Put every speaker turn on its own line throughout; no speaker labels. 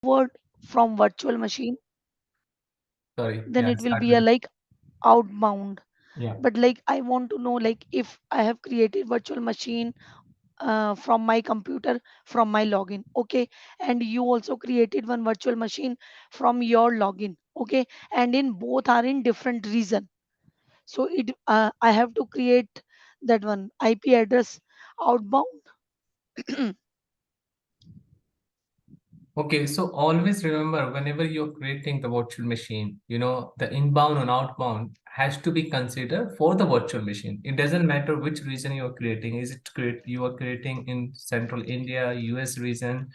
word from virtual machine,
Sorry.
then
Yeah,
it will
start
be
with
a
it.
like outbound.
Yeah.
But like I want to know, like if I have created virtual machine from my computer, from my login, okay, and you also created one virtual machine from your login, okay, and in both are in different region. So it I have to create that one IP address outbound.
Okay, so always remember whenever you're creating the virtual machine, the inbound and outbound has to be considered for the virtual machine. It doesn't matter which region you're creating. Is it create you are creating in Central India, US region,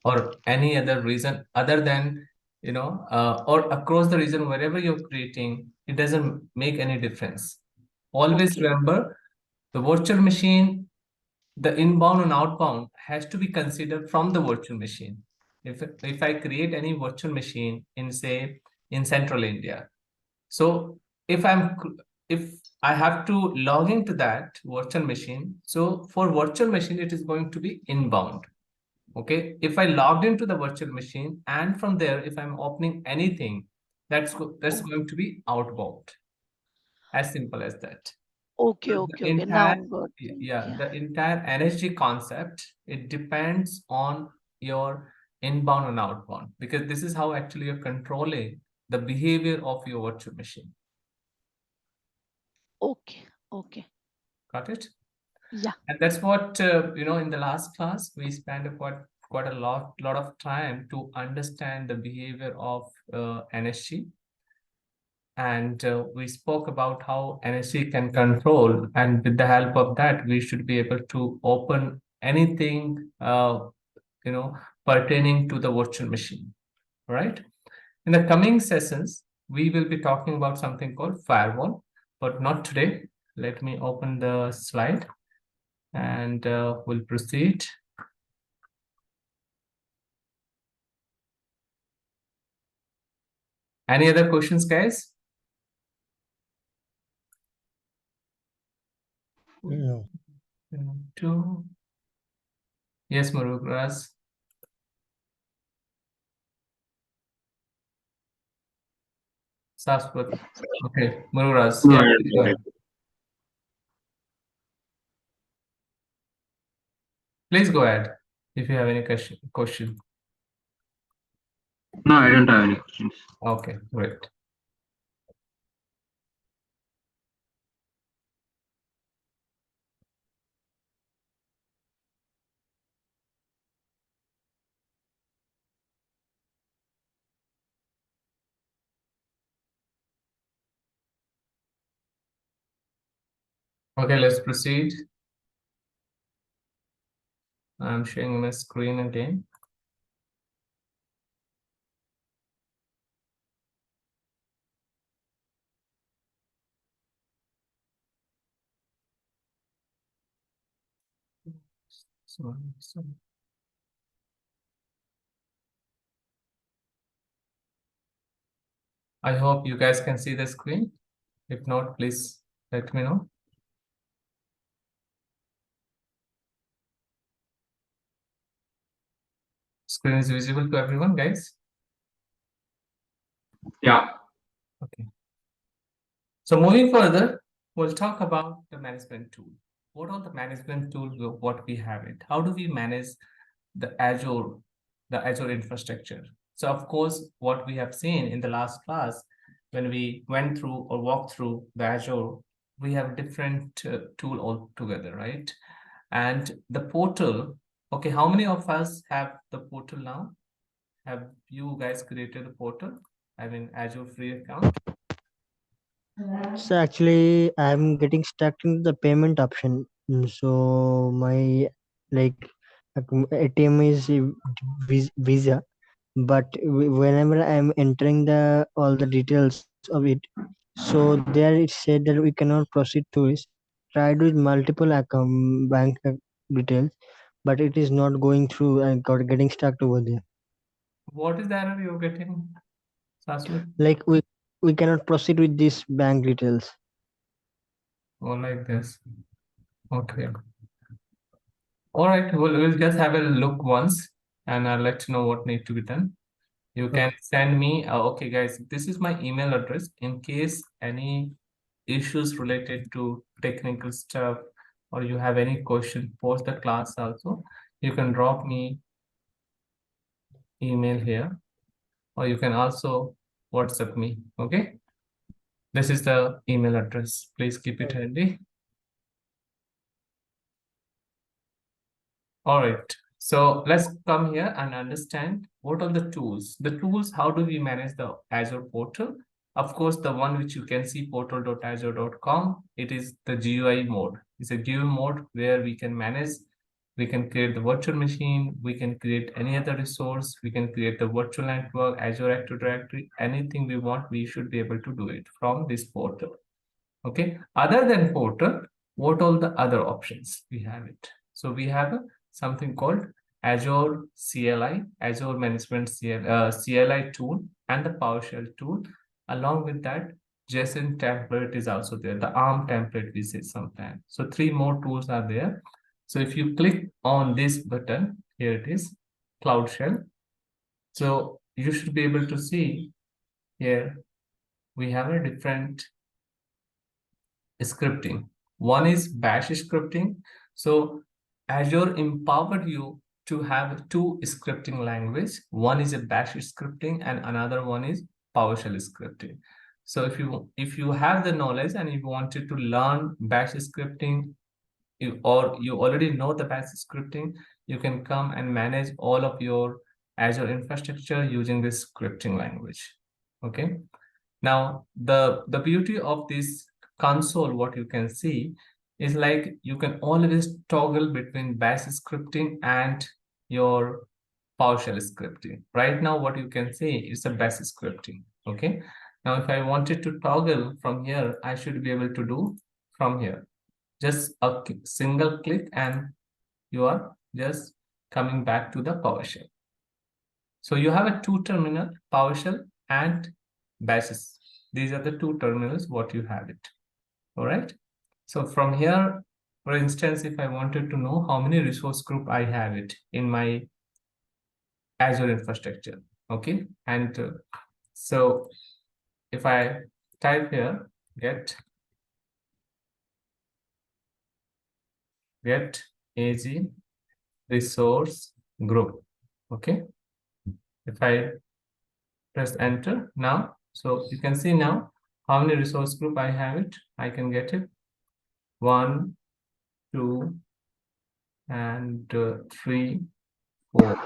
or any other region other than, or across the region, wherever you're creating, it doesn't make any difference. Always
Okay,
remember the virtual machine, the inbound and outbound has to be considered from the virtual machine. If I create any virtual machine in, say, in Central India, so if i'm if I have to log into that virtual machine, so for virtual machine it is going to be inbound. Okay, if I logged into the virtual machine and from there if I'm opening anything, that's
oh,
going to be outbound. As simple as that.
okay,
So
okay,
the
okay. Now
entire,
I'm got thing.
yeah,
Yeah.
the entire energy concept, it depends on your inbound and outbound, because this is how actually you're controlling the behavior of your virtual machine.
Okay, okay.
Got it?
Yeah.
And that's what in the last class we spent quite a lot of time to understand the behavior of NSG, and we spoke about how NSC can control, and with the help of that, we should be able to open anything, you know, pertaining to the virtual machine, right? In the coming sessions, we will be talking about something called firewall, but not today. Let me open the slide and we'll proceed. Any other questions, guys?
No.
Two. Yes, Murugas. Saswat. Okay, Murugas.
No,
Yeah,
I don't
please go
have
ahead.
it.
Please go ahead if you have any question.
No, I don't have any questions.
Okay, great. Okay, let's proceed. I'm sharing my screen again. So I hope you guys can see the screen. If not, please let me know. Screen is visible to everyone, guys.
Yeah.
Okay. So moving further, we'll talk about the management tool. What are the management tools? What we have it? How do we manage the Azure, the Azure infrastructure? So of course, what we have seen in the last class, when we went through or walked through the Azure, we have different tool altogether, right? And the portal. Okay, how many of us have the portal now? Have you guys created the portal? I mean, Azure free account.
So actually, I'm getting stuck in the payment option. So my like ATM is Visa, but whenever I'm entering the all the details of it, so there it said that we cannot proceed to it. Tried with multiple account bank details, but it is not going through. I got getting stuck over there.
What is the error you're getting, Saswat?
Like we cannot proceed with these bank details.
Or like this? Okay. All right. We'll just have a look once and I'll let you know what needs to be done. You can send me, okay guys, this is my email address. In case any issues related to technical stuff or you have any question post the class also, you can drop me email here, or you can also WhatsApp me. Okay, this is the email address. Please keep it handy. All right. So let's come here and understand what are the tools. The tools, how do we manage the Azure portal? Of course, the one which you can see portal.azure.com, it is the GUI mode. It's a GUI mode where we can manage, we can create the virtual machine, we can create any other resource, we can create the virtual network, Azure Active Directory, anything we want, we should be able to do it from this portal. Okay, other than portal, what all the other options we have it? So we have something called Azure CLI, Azure Management CLI tool, and the PowerShell tool. Along with that, JSON template is also there, the ARM template we say sometimes. So three more tools are there. So if you click on this button, here it is, Cloud Shell. So you should be able to see here we have a different scripting. One is bash scripting. So Azure empowered you to have two scripting language. One is a bash scripting and another one is PowerShell scripting. So if you have the knowledge and you wanted to learn bash scripting, or you already know the bash scripting, you can come and manage all of your Azure infrastructure using this scripting language. Okay. Now, the beauty of this console, what you can see is like you can always toggle between bash scripting and your PowerShell scripting. Right now, what you can see is a bash scripting. Okay. Now, if I wanted to toggle from here, I should be able to do from here. Just a single click and you are just coming back to the PowerShell. So you have a two terminal, PowerShell and bashes. These are the two terminals what you have it. All right. So from here, for instance, if I wanted to know how many resource group I have it in my Azure infrastructure. Okay. And so if I type here, get AG resource group. Okay. If I press enter now, so you can see now how many resource group I have it. I can get it 1, 2, and 3, 4.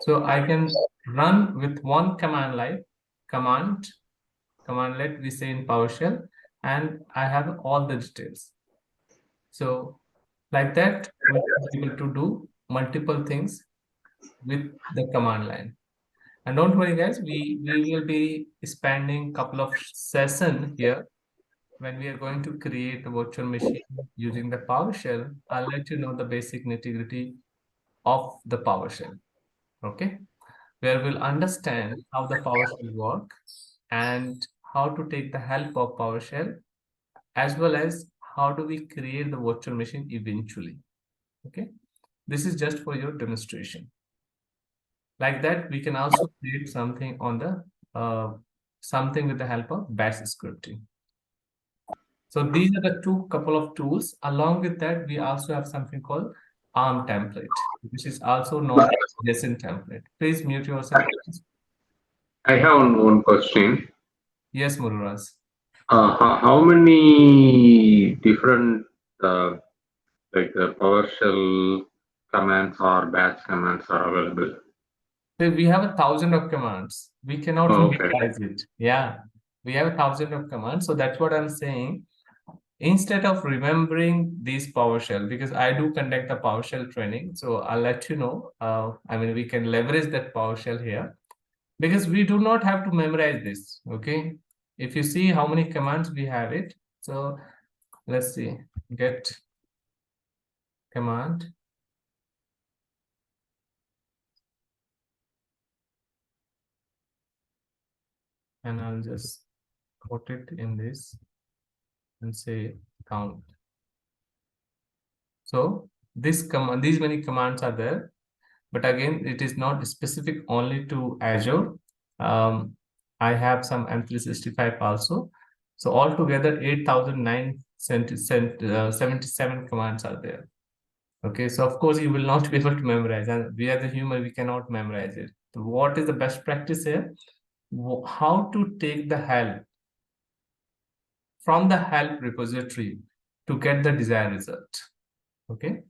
So I can run with one command line, commandlet we say in PowerShell, and I have all the details. So like that, we will be able to do multiple things with the command line. And don't worry, guys, we will be spending a couple of sessions here when we are going to create a virtual machine using the PowerShell. I'll let you know the basic nitty-gritty of the PowerShell. Okay, where we'll understand how the PowerShell works and how to take the help of PowerShell, as well as how do we create the virtual machine eventually. Okay, this is just for your demonstration. Like that, we can also create something on the something with the help of bash scripting. So these are the two couple of tools. Along with that, we also have something called ARM template, which is also known as JSON template. Please mute yourself.
I have one question.
Yes, Mururas.
How many different PowerShell commands or batch commands are available?
So we have 1,000 of commands. We cannot
Okay.
memorize it. Yeah, we have 1,000 of commands. So that's what I'm saying. Instead of remembering these PowerShell, because I do conduct the PowerShell training, so I'll let you know. I mean, we can leverage that PowerShell here because we do not have to memorize this. Okay, if you see how many commands we have it, so let's see, get command, and I'll just put it in this and say count. So this command, these many commands are there. But again, it is not specific only to Azure. I have some M365 also. So altogether, 8,977 commands are there. Okay, so of course you will not be able to memorize, and we are the human, we cannot memorize it. So what is the best practice here? How to take the help from the help repository to get the desired result. Okay,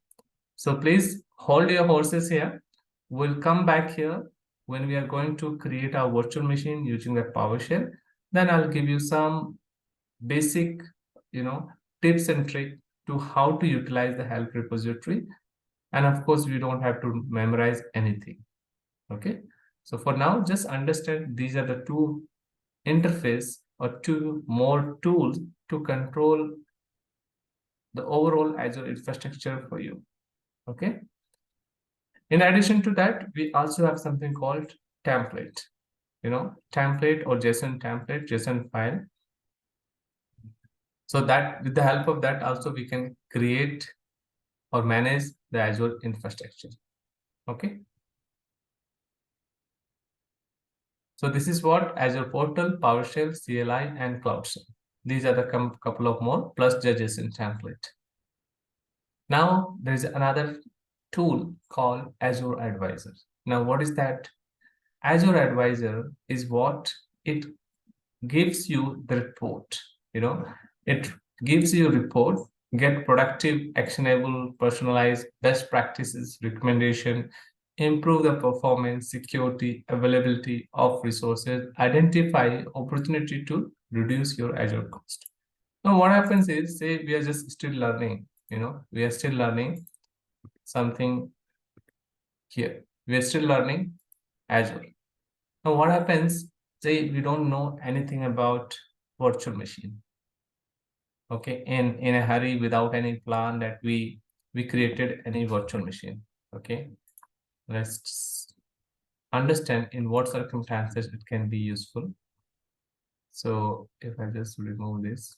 so please hold your horses here. We'll come back here when we are going to create our virtual machine using the PowerShell. Then I'll give you some basic, tips and trick to how to utilize the help repository. And of course, we don't have to memorize anything. Okay. So for now, just understand these are the two interface or two more tools to control the overall Azure infrastructure for you. Okay. In addition to that, we also have something called template, template or JSON file. So that with the help of that also we can create or manage the Azure infrastructure. Okay. So this is what Azure Portal, PowerShell, CLI, and Cloud Shell. These are the couple of more plus the JSON template. Now there is another tool called Azure Advisor. Now what is that? Azure Advisor is what it gives you the report. It gives you a report, get productive, actionable, personalized, best practices, recommendation, improve the performance, security, availability of resources, identify opportunity to reduce your Azure cost. Now, what happens is, say we are just still learning, we are still learning something here. We are still learning Azure. Now, what happens, say we don't know anything about virtual machine. Okay, in a hurry without any plan that we created any virtual machine. Okay, let's understand in what circumstances it can be useful. So if I just remove this,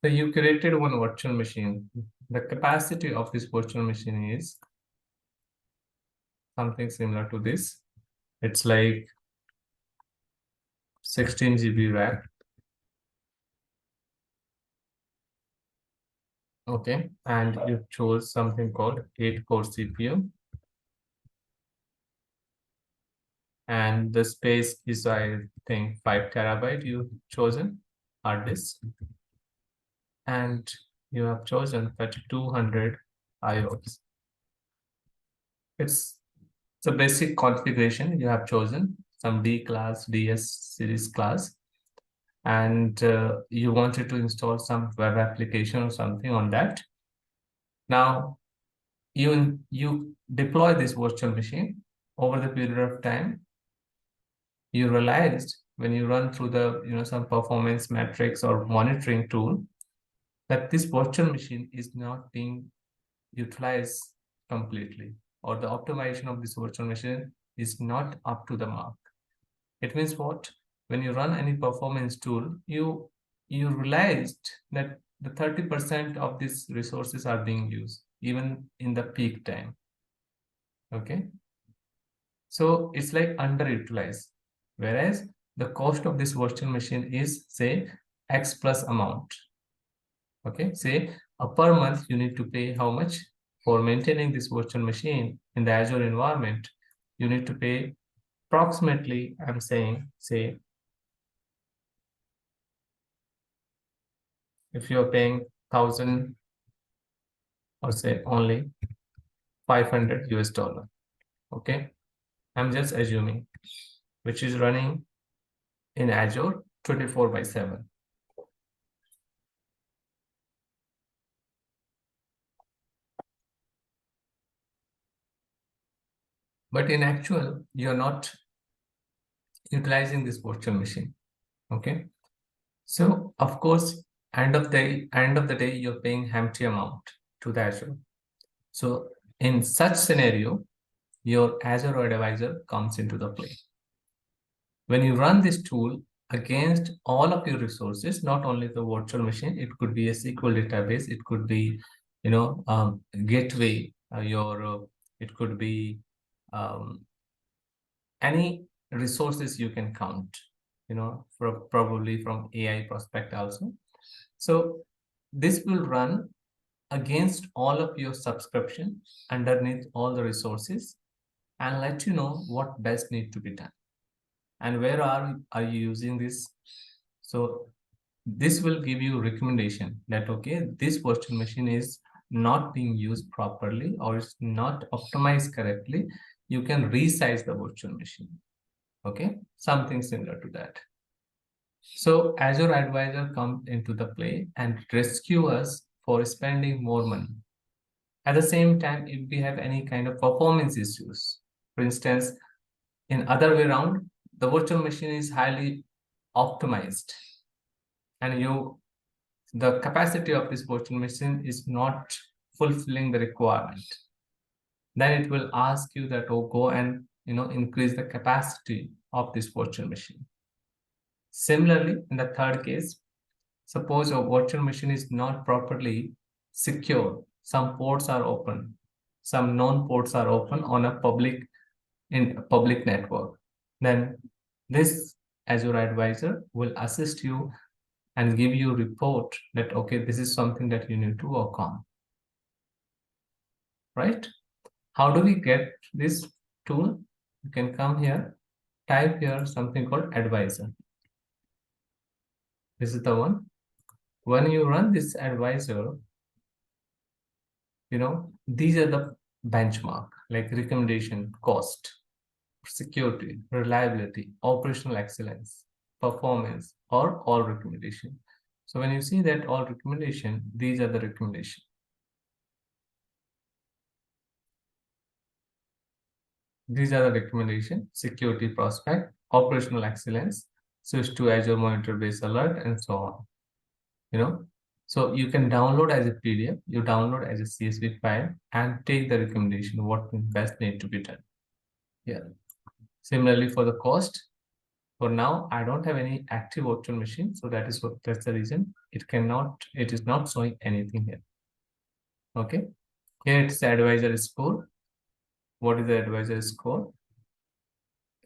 so you created one virtual machine. The capacity of this virtual machine is something similar to this. It's like 16 GB RAM. Okay, and you chose something called 8-core CPU, and the space is, I think, 5 terabyte you've chosen hard disk, and you have chosen 3200 IOs. It's a basic configuration. You have chosen some D class, DS series class, and you wanted to install some web application or something on that. Now you deploy this virtual machine. Over the period of time, you realized when you run through the some performance metrics or monitoring tool that this virtual machine is not being utilized completely, or the optimization of this virtual machine is not up to the mark. It means what? When you run any performance tool, you realized that the 30% of these resources are being used even in the peak time. Okay, so it's like underutilized, whereas the cost of this virtual machine is, say, X plus amount. Okay, say per month you need to pay how much for maintaining this virtual machine in the Azure environment. You need to pay approximately, I'm saying, say, if you're paying 1,000 or say only 500 US dollar. Okay, I'm just assuming, which is running in Azure 24/7. But in actual, you're not utilizing this virtual machine. Okay, so of course, end of the day, you're paying empty amount to the Azure. So in such scenario, your Azure Advisor comes into the play. When you run this tool against all of your resources, not only the virtual machine, it could be a SQL database, it could be, gateway, it could be um, any resources you can count, probably from AI prospect also. So this will run against all of your subscription underneath all the resources and let you know what best need to be done and where are you using this. So this will give you recommendation that okay, this virtual machine is not being used properly or it's not optimized correctly. You can resize the virtual machine. Okay, something similar to that. So Azure Advisor comes into the play and rescue us for spending more money. At the same time, if we have any kind of performance issues, for instance, in other way around, the virtual machine is highly optimized and the capacity of this virtual machine is not fulfilling the requirement, then it will ask you that, oh, go and increase the capacity of this virtual machine. Similarly, in the third case, suppose your virtual machine is not properly secure. Some ports are open, some non-ports are open on a public network. Then this Azure Advisor will assist you and give you a report that, okay, this is something that you need to work on, right? How do we get this tool? You can come here, type here something called Advisor. This is the one. When you run this Advisor, these are the benchmark like recommendation, cost, security, reliability, operational excellence, performance, or all recommendation. So when you see that all recommendation, these are the recommendation. These are the recommendation: security prospect, operational excellence, switch to Azure monitor based alert, and so on. So you can download as a PDF, you download as a CSV file, and take the recommendation what best need to be done. Yeah. Similarly for the cost, for now I don't have any active virtual machine, so that's the reason it is not showing anything here. Okay, here it's the advisor score. What is the advisor score?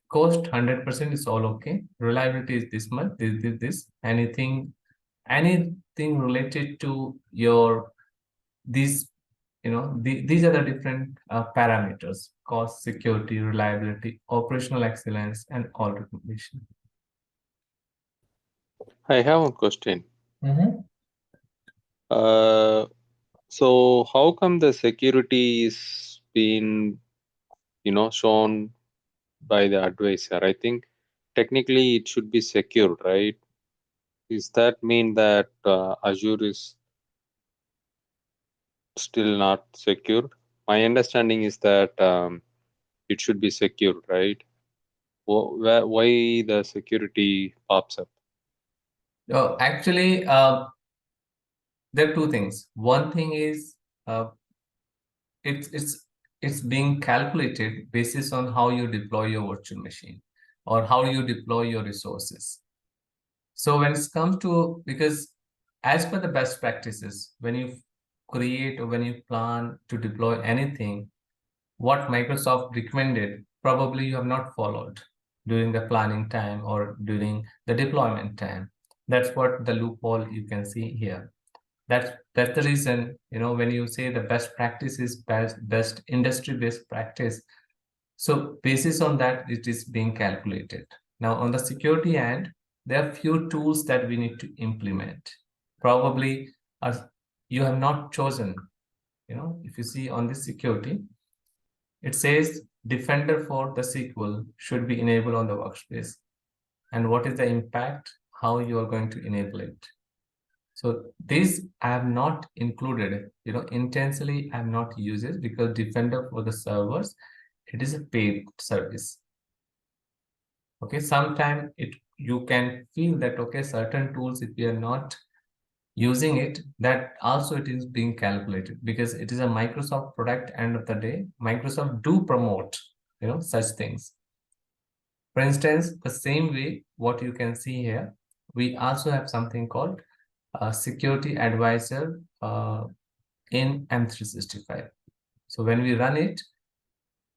Cost 100% is all okay. Reliability is this much. This. Anything related to your these these are the different parameters: cost, security, reliability, operational excellence, and all recommendation.
I have a question.
Mm-hmm.
So how come the security is being, shown by the advisor? I think technically it should be secured, right? Does that mean that Azure is still not secured? My understanding is that it should be secured, right? Why the security pops up?
Actually, there are two things. One thing is uh, it's it's it's being calculated basis on how you deploy your virtual machine or how you deploy your resources. So when it comes to, because as per the best practices, when you create or when you plan to deploy anything, what Microsoft recommended, probably you have not followed during the planning time or during the deployment time. That's what the loophole you can see here. That's the reason, when you say the best practice is best industry based practice, so basis on that it is being calculated. Now on the security end, there are few tools that we need to implement. Probably you have not chosen, if you see on this security, it says Defender for the SQL should be enabled on the workspace. And what is the impact? How you are going to enable it? So this I have not included, intentionally I have not used it because Defender for the servers, it is a paid service. Okay, sometimes you can feel that, okay, certain tools, if we are not using it, that also it is being calculated, because it is a Microsoft product. End of the day, Microsoft do promote, such things. For instance, the same way what you can see here, we also have something called security advisor in M365. So when we run it,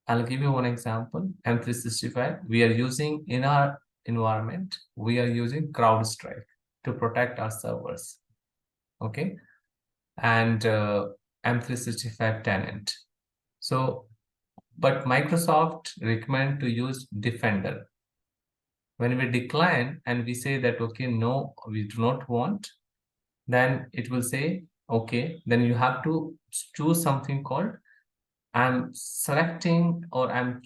I'll give you one example. M365, we are using in our environment, we are using CrowdStrike to protect our servers. Okay. And M365 tenant. So, but Microsoft recommend to use Defender. When we decline and we say that, okay, no, we do not want, then it will say, okay, then you have to choose something called I'm selecting, or I'm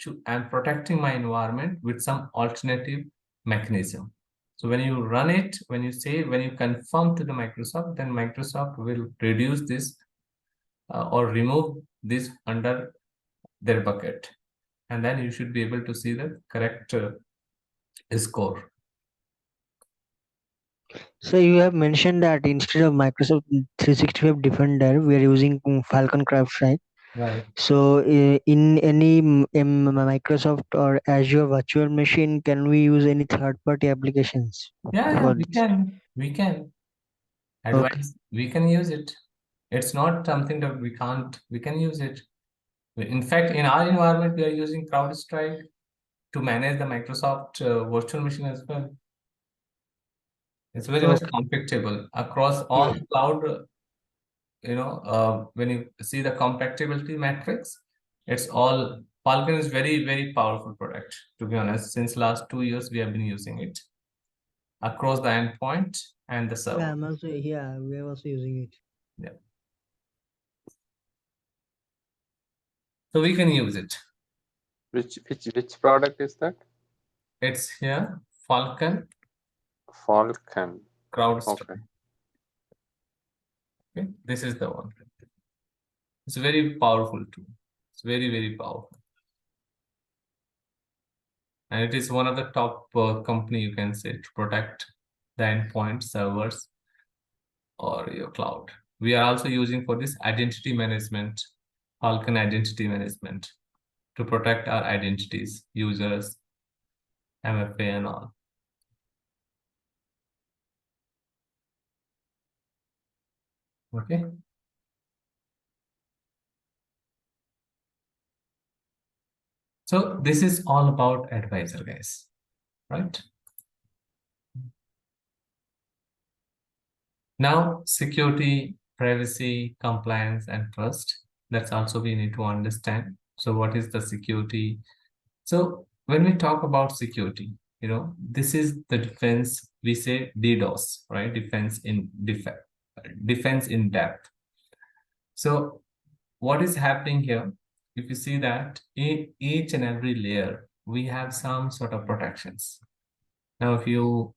protecting my environment with some alternative mechanism. So when you run it, when you confirm to the Microsoft, then Microsoft will reduce this or remove this under their bucket, and then you should be able to see the correct score.
So you have mentioned that instead of Microsoft 365 Defender, we are using Falcon CrowdStrike.
Right.
So in any Microsoft or Azure virtual machine, can we use any third-party applications
Yeah,
for
we
this?
can. We can.
Okay.
We can use it. It's not something that we can't. We can use it. In fact, in our environment, we are using CrowdStrike to manage the Microsoft virtual machine as well. It's very much
Okay.
compatible across all
Yeah.
cloud. When you see the compatibility matrix, it's all Falcon is very, very powerful product. To be honest, since last 2 years, we have been using it across the endpoint and the server.
Yeah, we are also using it.
Yeah. So we can use it.
Which product is that?
It's here, Falcon
Falcon.
CrowdStrike.
Okay.
Okay, this is the one. It's a very powerful tool. It's very, very powerful. And it is one of the top company, you can say, to protect the endpoint servers or your cloud. We are also using for this identity management, Falcon identity management, to protect our identities, users, MFA and all. Okay. So this is all about advisor, guys, right? Now, security, privacy, compliance, and trust. That's also we need to understand. So what is the security? So when we talk about security, this is the defense, we say DDoS, right? Defense in depth. So what is happening here? If you see that in each and every layer, we have some sort of protections. Now, if you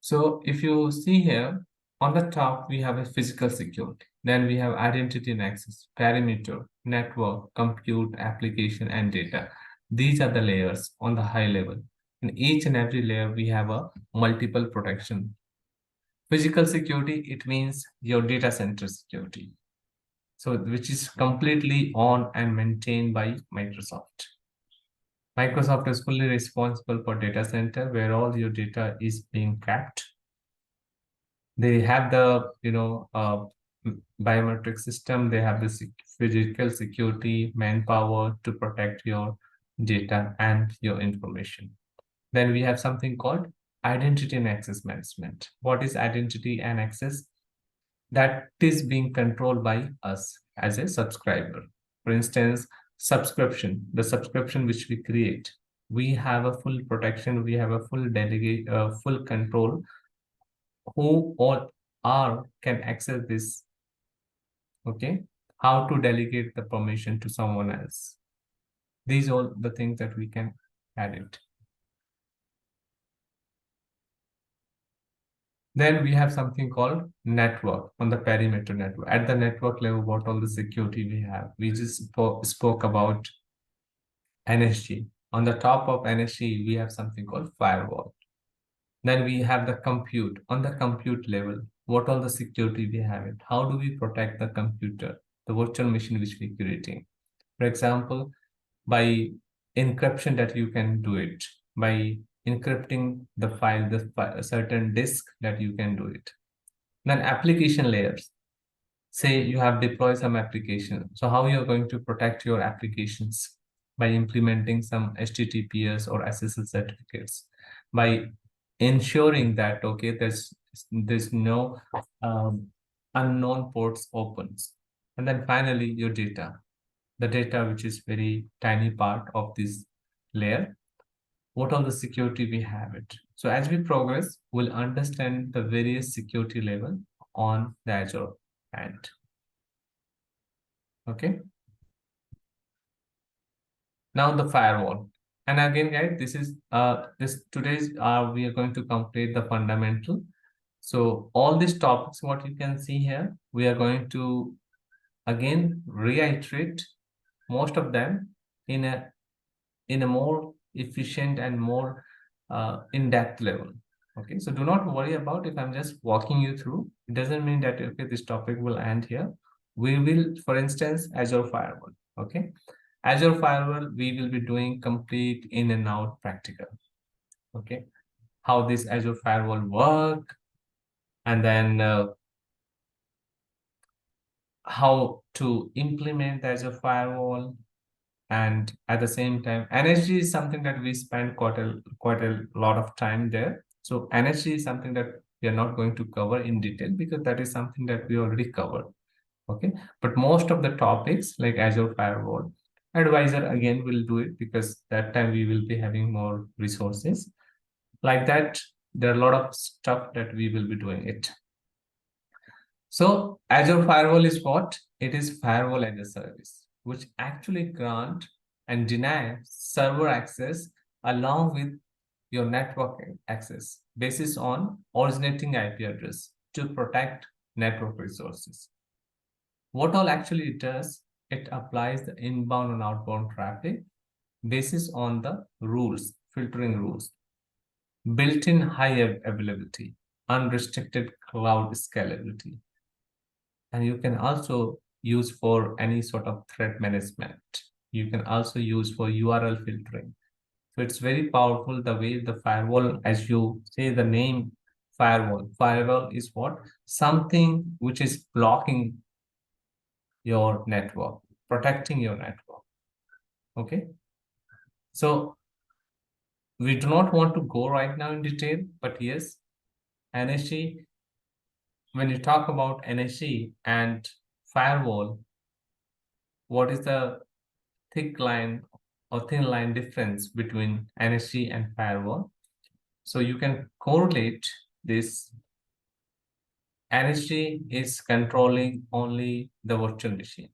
so if you see here, on the top, we have a physical security. Then we have identity and access, perimeter, network, compute, application, and data. These are the layers on the high level. In each and every layer, we have a multiple protection. Physical security, it means your data center security. So which is completely on and maintained by Microsoft. Microsoft is fully responsible for data center where all your data is being kept. They have the biometric system. They have the physical security, manpower to protect your data and your information. Then we have something called identity and access management. What is identity and access? That is being controlled by us as a subscriber. For instance, subscription, the subscription which we create, we have a full protection, we have a full control who all are can access this. Okay, how to delegate the permission to someone else. These are all the things that we can add it. Then we have something called network on the perimeter network. At the network level, what all the security we have. We just spoke about NSG. On the top of NSG, we have something called firewall. Then we have the compute. On the compute level, what all the security we have it? How do we protect the computer, the virtual machine which we're creating? For example, by encryption that you can do it, by encrypting the file, a certain disk that you can do it. Then application layers. Say you have deployed some application. So how you're going to protect your applications? By implementing some HTTPS or SSL certificates, by ensuring that, okay, there's no unknown ports opens. And then finally, your data, the data which is very tiny part of this layer, what all the security we have it. So as we progress, we'll understand the various security level on the Azure end. Okay. Now the firewall. And again, guys, this is today's we are going to complete the fundamental. So all these topics, what you can see here, we are going to again reiterate most of them in a more efficient and more in-depth level. Okay, so do not worry about if I'm just walking you through. It doesn't mean that, okay, this topic will end here. We will, for instance, Azure Firewall. Okay, Azure Firewall, we will be doing complete in and out practical. Okay, how this Azure Firewall work, and then how to implement the Azure Firewall, and at the same time, energy is something that we spend quite a lot of time there. So energy is something that we are not going to cover in detail because that is something that we already covered. Okay, but most of the topics like Azure Firewall, advisor again will do it because that time we will be having more resources. Like that, there are a lot of stuff that we will be doing it. So Azure Firewall is what? It is firewall as a service, which actually grant and deny server access along with your network access basis on originating IP address to protect network resources. What all actually it does, it applies the inbound and outbound traffic basis on the rules, filtering rules, built-in high availability, unrestricted cloud scalability. And you can also use for any sort of threat management. You can also use for URL filtering. So it's very powerful the way the firewall, as you say the name firewall. Firewall is what? Something which is blocking your network, protecting your network. Okay. So we do not want to go right now in detail, but yes, NSG, when you talk about NSG and firewall, what is the thick line or thin line difference between NSG and firewall? So you can correlate this. NSG is controlling only the virtual machine,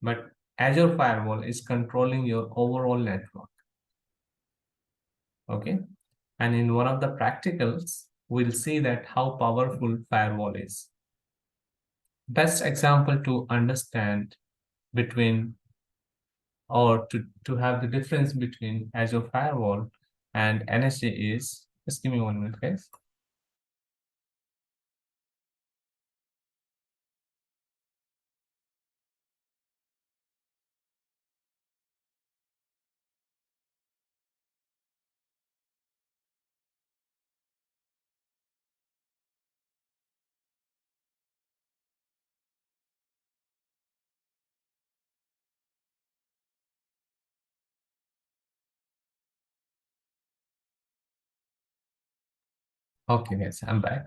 but Azure Firewall is controlling your overall network. Okay, and in one of the practicals, we'll see that how powerful firewall is. Best example to understand between or to have the difference between Azure Firewall and NSG is, just give me 1 minute, guys. Okay, guys, I'm back.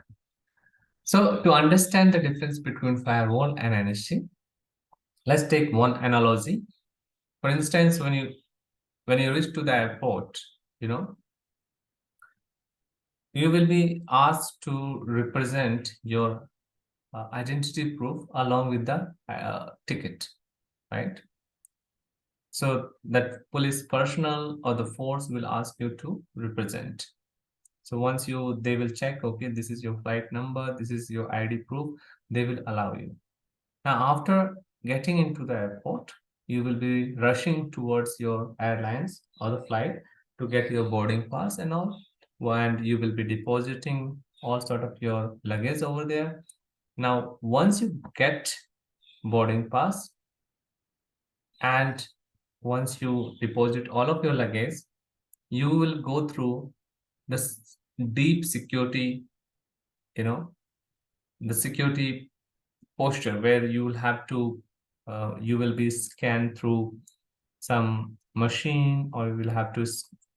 So to understand the difference between firewall and NSG, let's take one analogy. For instance, when you reach to the airport, you will be asked to represent your identity proof along with the ticket, right? So that police personnel or the force will ask you to represent. So once they will check, okay, this is your flight number, this is your ID proof, they will allow you. Now, after getting into the airport, you will be rushing towards your airlines or the flight to get your boarding pass and all, and you will be depositing all sort of your luggage over there. Now, once you get boarding pass and once you deposit all of your luggage, you will go through this deep security, you know, the security posture where you will have to, you will be scanned through some machine, or you will have to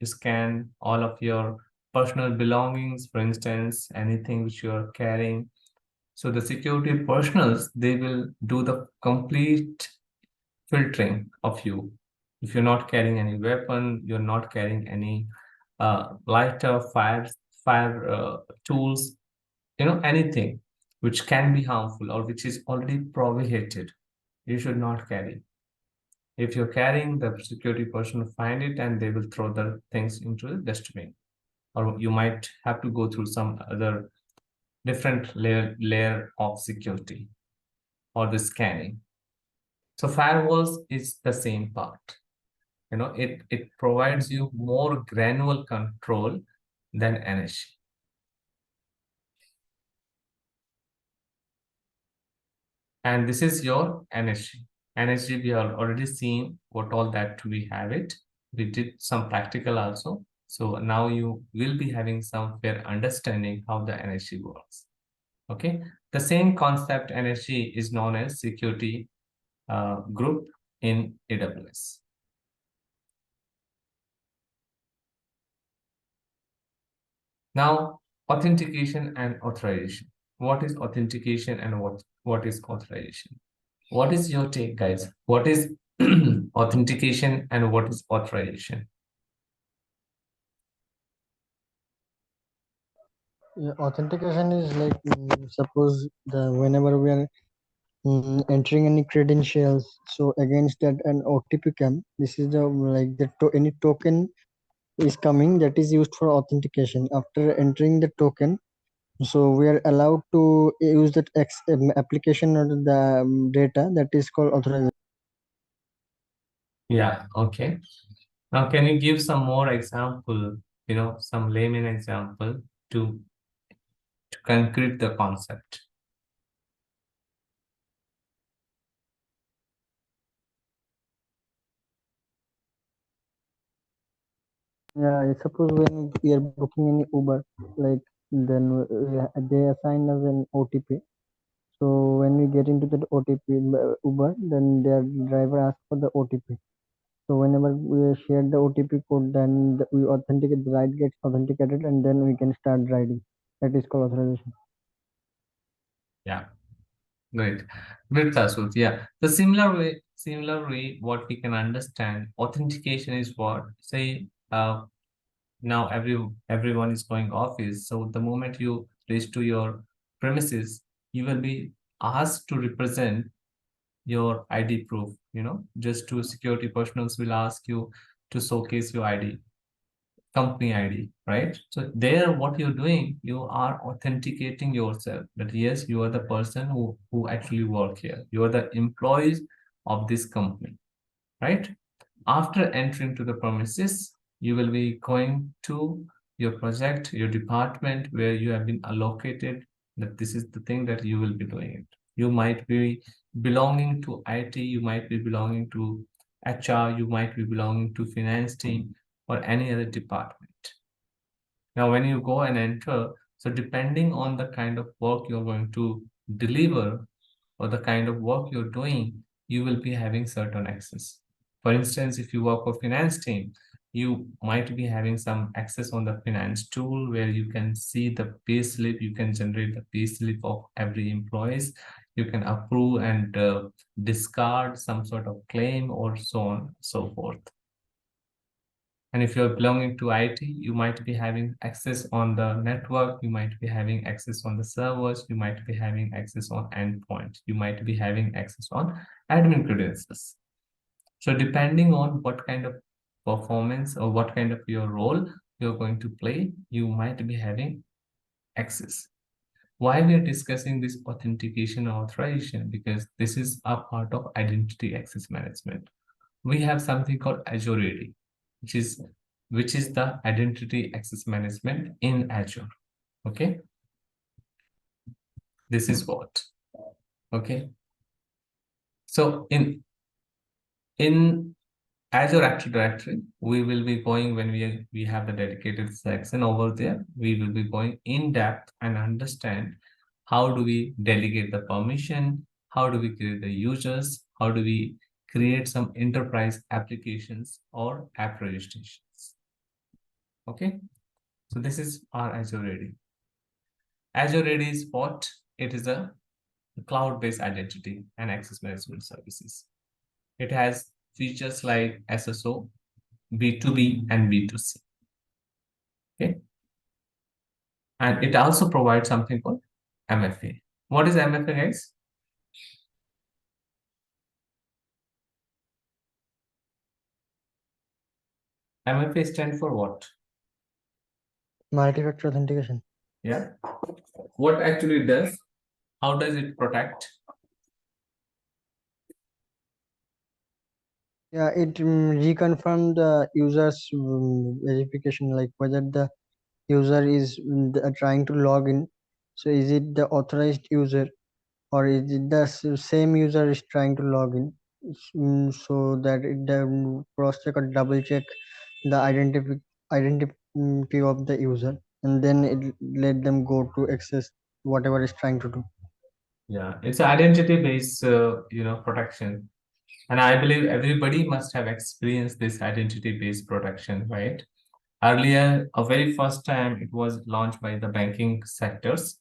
scan all of your personal belongings, for instance, anything which you are carrying. So the security personnels, they will do the complete filtering of you. If you're not carrying any weapon, you're not carrying any lighter, fire tools, anything which can be harmful or which is already prohibited, you should not carry. If you're carrying, the security person will find it and they will throw the things into the dustbin. Or you might have to go through some other different layer of security or the scanning. So firewalls is the same part. It provides you more granular control than NSC. And this is your NSG. NSG, we have already seen what all that we have it. We did some practical also. So now you will be having some fair understanding how the NSG works. Okay. The same concept NSG is known as security group in AWS. Now, authentication and authorization. What is authentication and what is authorization? What is your take, guys? What is authentication and what is authorization?
Yeah, authentication is like suppose the whenever we are entering any credentials, so against that an OTP come. This is the like the any token is coming that is used for authentication. After entering the token, so we are allowed to use that application or the data that is called authorization.
Yeah, okay. Now, can you give some more example, some layman example to concrete the concept?
Yeah, I suppose when we are booking any Uber, like then they assign us an OTP. So when we get into that OTP Uber, then their driver asks for the OTP. So whenever we share the OTP code, then we authenticate, the ride gets authenticated, and then we can start riding. That is called authorization.
Yeah, great. Great, Tasut. Yeah. The similar way, what we can understand, authentication is what, say, now everyone is going office. So the moment you reach to your premises, you will be asked to represent your ID proof, just to security personnel will ask you to showcase your ID, company ID, right? So there, what you're doing, you are authenticating yourself that yes, you are the person who actually work here. You are the employees of this company, right? After entering to the premises, you will be going to your project, your department where you have been allocated, that this is the thing that you will be doing it. You might be belonging to IT, you might be belonging to HR, you might be belonging to finance team or any other department. Now, when you go and enter, so depending on the kind of work you're going to deliver or the kind of work you're doing, you will be having certain access. For instance, if you work for finance team, you might be having some access on the finance tool where you can see the pay slip, you can generate the pay slip of every employees, you can approve and discard some sort of claim or so on, so forth. And if you're belonging to IT, you might be having access on the network, you might be having access on the servers, you might be having access on endpoint, you might be having access on admin credentials. So depending on what kind of performance or what kind of your role, you're going to play, you might be having access. Why we are discussing this authentication or authorization? Because this is a part of identity access management. We have something called Azure AD, which is the identity access management in Azure. Okay, this is what. Okay, so in Azure Active Directory, we will be going when we have the dedicated section over there. We will be going in depth and understand how do we delegate the permission, how do we create the users, how do we create some enterprise applications or app registrations. Okay, so this is our Azure AD. Azure AD is what? It is a cloud-based identity and access management services. It has features like SSO, B2B, and B2C. Okay. And it also provides something called MFA. What is MFA, guys? MFA stands for what?
Multi-factor authentication.
Yeah. What actually it does? How does it protect?
Yeah, it reconfirm the user's verification, like whether the user is trying to log in. So is it the authorized user, or is it the same user is trying to log in? So that it cross check or double check the identity of the user, and then it let them go to access whatever is trying to do.
Yeah, it's identity-based, protection. And I believe everybody must have experienced this identity-based protection, right? Earlier, a very first time it was launched by the banking sectors.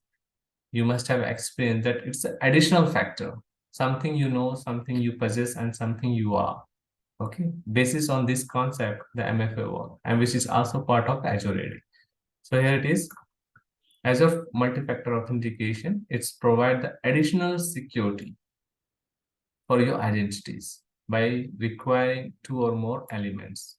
You must have experienced that it's an additional factor, something you know, something you possess, and something you are. Okay, basis on this concept, the MFA work, and which is also part of Azure AD. So here it is. Azure multi-factor authentication, it's provide the additional security for your identities by requiring two or more elements.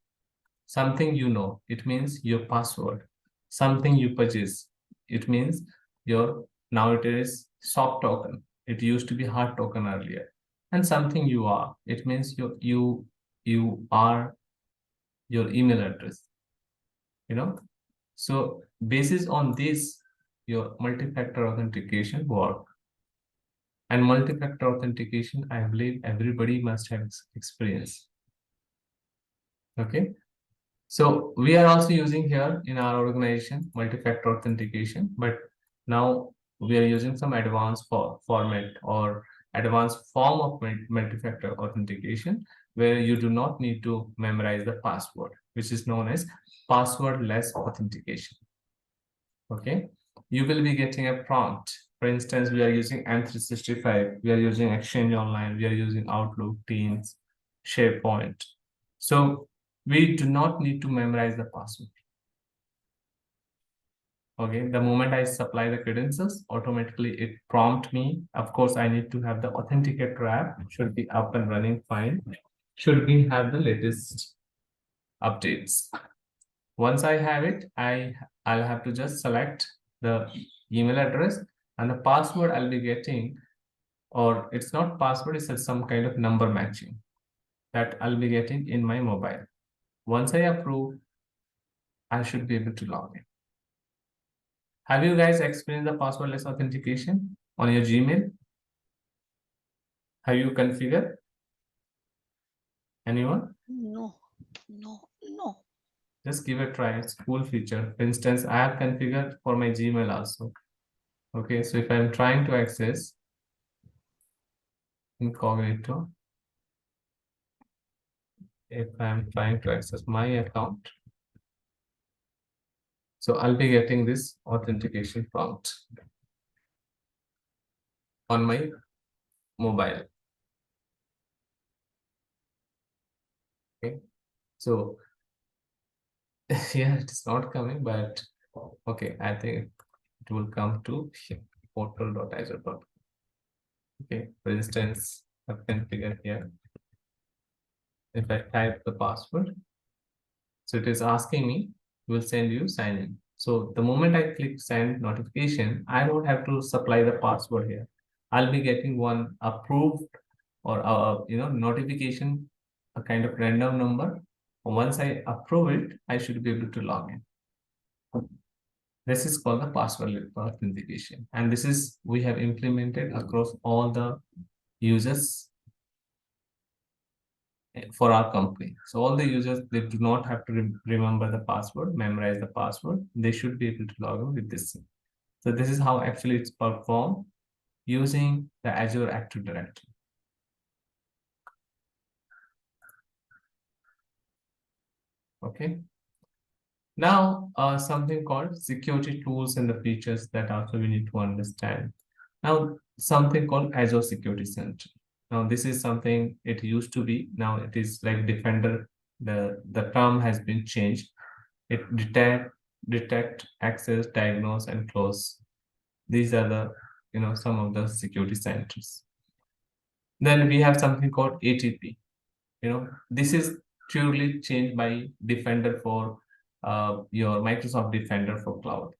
Something you know, it means your password. Something you purchase, it means your, now it is soft token. It used to be hard token earlier. And something you are, it means you are your email address, you know. So basis on this, your multi-factor authentication work. And multi-factor authentication, I believe everybody must have experience. Okay, so we are also using here in our organization multi-factor authentication, but now we are using some advanced format or advanced form of multi-factor authentication, where you do not need to memorize the password, which is known as passwordless authentication. Okay, you will be getting a prompt. For instance, we are using M365, we are using Exchange Online, we are using Outlook, Teams, SharePoint. So we do not need to memorize the password. Okay, the moment I supply the credentials, automatically it prompt me. Of course, I need to have the authenticator app, should be up and running fine. Should we have the latest updates? Once I have it, I'll have to just select the email address, and the password I'll be getting, or it's not password, it's some kind of number matching that I'll be getting in my mobile. Once I approve, I should be able to log in. Have you guys experienced the passwordless authentication on your Gmail? Have you configured? Anyone?
No, no, no.
Just give a try. It's a cool feature. For instance, I have configured for my Gmail also. Okay, so if I'm trying to access incognito, if I'm trying to access my account, so I'll be getting this authentication prompt on my mobile. Okay, so yeah, it's not coming, but okay, I think it will come to portal.azure.com. Okay, for instance, I've configured here. If I type the password, so it is asking me will send you sign in. So the moment I click send notification, I don't have to supply the password here. I'll be getting one approved or notification, a kind of random number. Once I approve it, I should be able to log in. This is called the password authentication, and this is we have implemented across all the users for our company. So all the users, they do not have to remember the password, memorize the password. They should be able to log in with this. So this is how actually it's performed using the Azure Active Directory. Okay. Now, something called security tools and the features that also we need to understand. Now, something called Azure Security Center. Now, this is something it used to be. Now it is like Defender. The term has been changed. It detect, access, diagnose, and close. These are the some of the security centers. Then we have something called ATP. This is purely changed by Defender for your Microsoft Defender for cloud.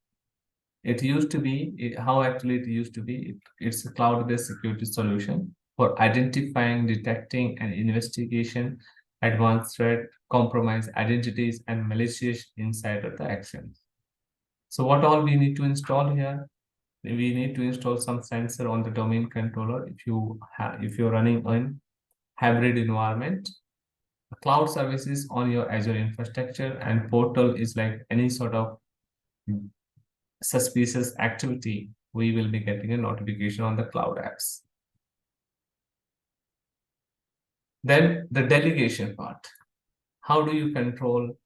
It used to be how actually it used to be. It's a cloud-based security solution for identifying, detecting, and investigation advanced threat, compromised identities, and malicious inside of the actions. So what all we need to install here? We need to install some sensor on the domain controller if you're running in hybrid environment, cloud services on your Azure infrastructure, and portal is like any sort of suspicious activity, we will be getting a notification on the cloud apps. Then the delegation part. How do you control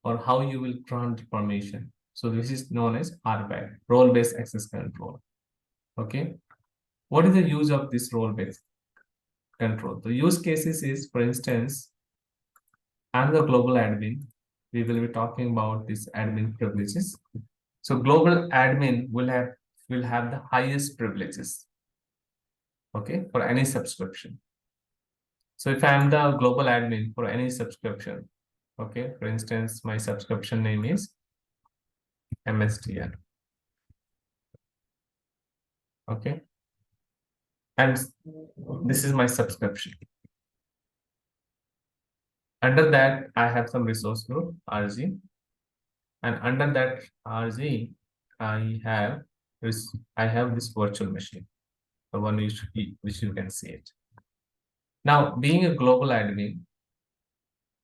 or how you will grant permission? So this is known as RBAC, role-based access control. Okay. What is the use of this role-based control? The use cases is, for instance, I'm the global admin. We will be talking about these admin privileges. So global admin will have the highest privileges, okay, for any subscription. So if I'm the global admin for any subscription, okay, for instance, my subscription name is MSTN, okay, and this is my subscription. Under that, I have some resource group RG, and under that RG, I have this virtual machine, the one which you can see it. Now, being a global admin,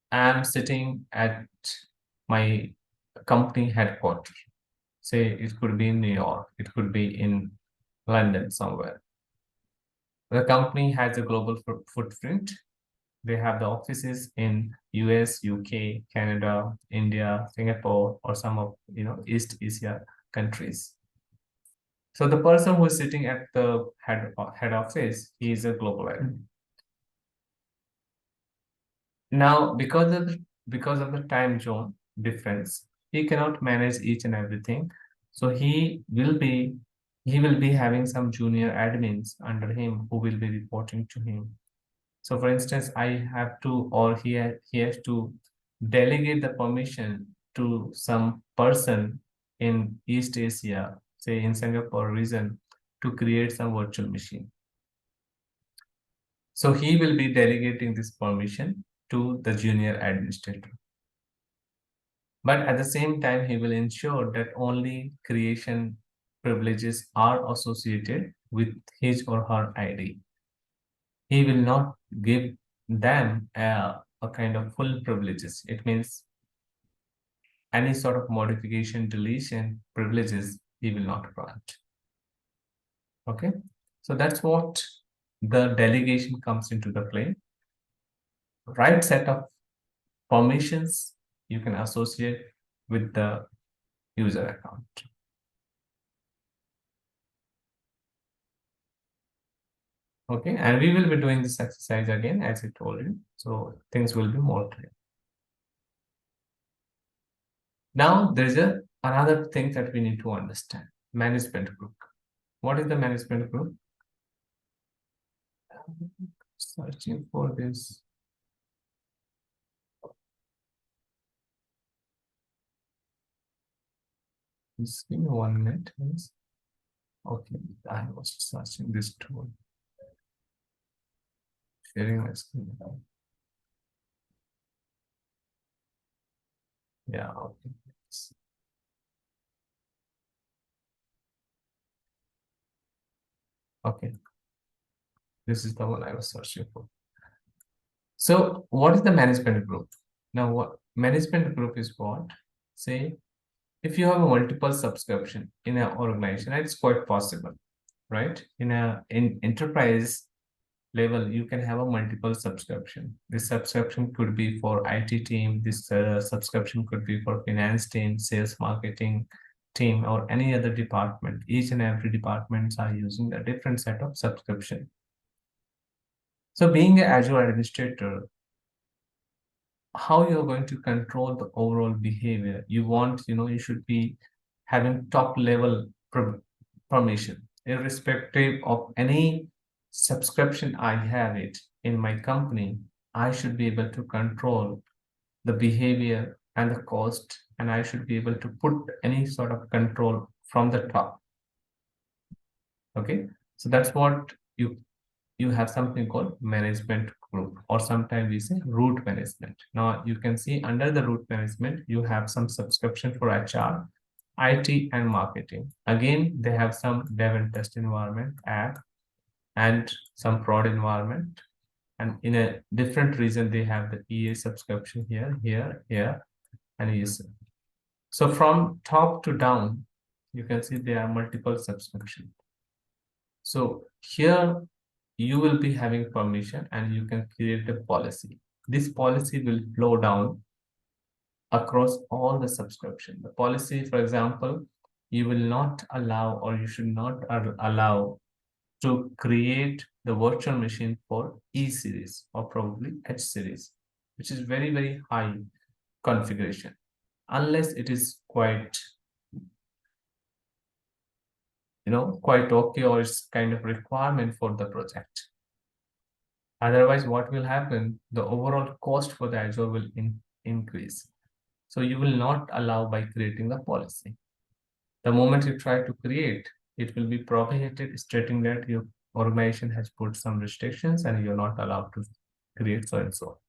I'm sitting at my company headquarters. Say it could be in New York, it could be in London somewhere. The company has a global footprint. They have the offices in US, UK, Canada, India, Singapore, or some of East Asia countries. So the person who is sitting at the head office, he is a global admin. Now, because of the time zone difference, he cannot manage each and everything. So he will be having some junior admins under him who will be reporting to him. So for instance, I have to, or he has to delegate the permission to some person in East Asia, say in Singapore region, to create some virtual machine. So he will be delegating this permission to the junior administrator. But at the same time, he will ensure that only creation privileges are associated with his or her ID. He will not give them a kind of full privileges. It means any sort of modification, deletion privileges, he will not grant. Okay, so that's what the delegation comes into the play. Right set of permissions you can associate with the user account. Okay, and we will be doing this exercise again as I told you, so things will be more clear. Now there is another thing that we need to understand: management group. What is the management group? Searching for this. Just give me 1 minute, please. Okay, I was searching this tool. Sharing my screen. Yeah, okay. Okay, this is the one I was searching for. So what is the management group? Now, what management group is what? Say, if you have a multiple subscription in an organization, it's quite possible, right? In enterprise level, you can have a multiple subscription. This subscription could be for IT team. This subscription could be for finance team, sales marketing team, or any other department. Each and every departments are using a different set of subscription. So being an Azure administrator, how you're going to control the overall behavior? You should be having top level permission, irrespective of any subscription I have it in my company. I should be able to control the behavior and the cost, and I should be able to put any sort of control from the top. Okay, so that's what you have something called management group, or sometimes we say root management. Now you can see under the root management, you have some subscription for HR, IT, and marketing. Again, they have some dev and test environment, app, and some prod environment. And in a different region, they have the EA subscription here, and ESA. So from top to down, you can see there are multiple subscriptions. So here you will be having permission and you can create a policy. This policy will flow down across all the subscription. The policy, for example, you will not allow, or you should not allow to create the virtual machine for E series or probably H series, which is very, very high configuration, unless it is quite quite okay, or it's kind of requirement for the project. Otherwise, what will happen? The overall cost for the Azure will increase. So you will not allow by creating the policy. The moment you try to create, it will be prohibited, stating that your organization has put some restrictions and you're not allowed to create so and so.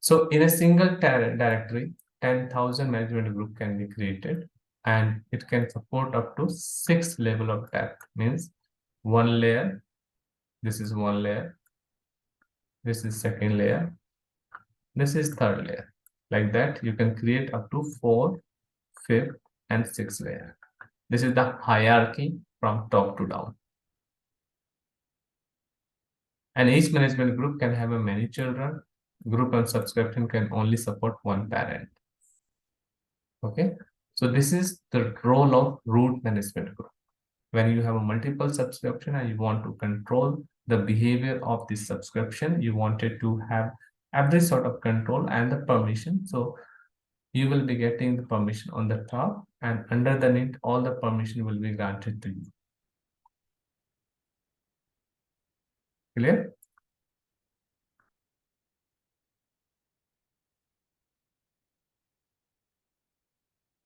So in a single directory, 10,000 management group can be created, and it can support up to 6 level of depth. Means one layer, this is one layer, this is second layer, this is third layer. Like that, you can create up to 4, 5th, and 6th layer. This is the hierarchy from top to down. And each management group can have a many children. Group and subscription can only support one parent. Okay, so this is the role of root management group. When you have a multiple subscription and you want to control the behavior of this subscription, you wanted to have every sort of control and the permission. So you will be getting the permission on the top, and underneath all the permission will be granted to you. Clear?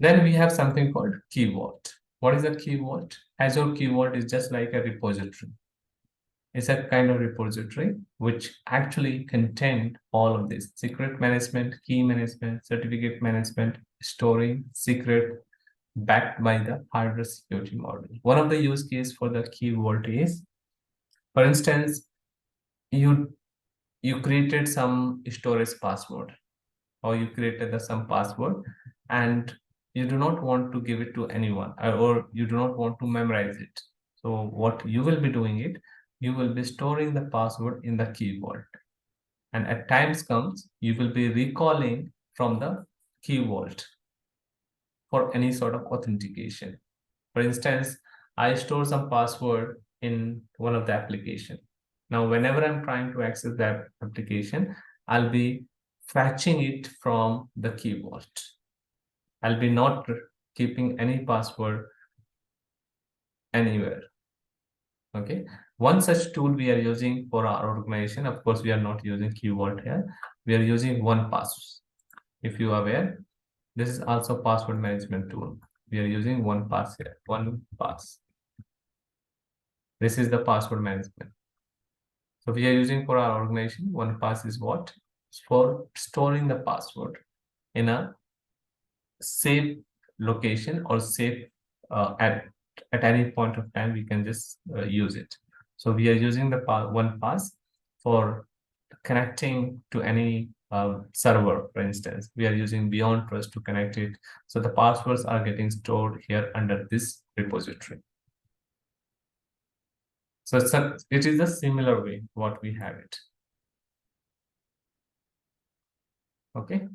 Then we have something called key vault. What is a key vault? Azure key vault is just like a repository. It's a kind of repository which actually contain all of this: secret management, key management, certificate management, storing secret, backed by the hardware security model. One of the use case for the key vault is, for instance, you created some storage password, or you created some password, and you do not want to give it to anyone, or you do not want to memorize it. So what you will be doing it, you will be storing the password in the key vault, and at times comes you will be recalling from the key vault for any sort of authentication. For instance, I store some password in one of the application. Now, whenever I'm trying to access that application, I'll be fetching it from the key vault. I'll be not keeping any password anywhere. Okay. One such tool we are using for our organization, of course, we are not using key vault here. We are using 1Pass. If you are aware, This is also password management tool. We are using one pass here, one pass. This is the password management. So we are using for our organization, one pass is what? It's for storing the password in a safe location or safe at any point of time we can just use it. So we are using the one pass for connecting to any server. For instance, we are using Beyond Trust to connect it, so the passwords are getting stored here under this repository. So it is a similar way what we have it. Okay.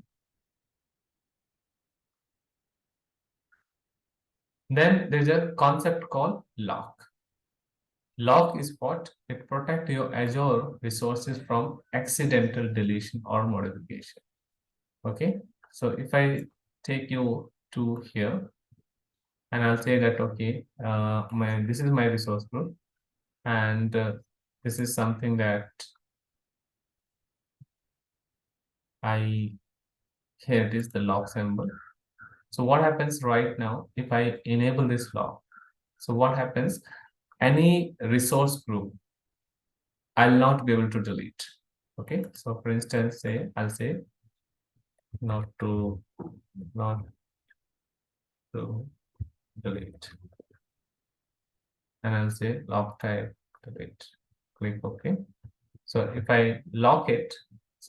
Then there's a concept called lock. Lock is what? It protects your Azure resources from accidental deletion or modification. Okay, so if I take you to here and I'll say that, okay, this is my resource group, and this is something that here it is the lock symbol. So what happens right now if I enable this lock? So what happens? Any resource group I'll not be able to delete. Okay, so for instance, I'll say not to not to delete, and I'll say lock type delete. Click OK. So if I lock it,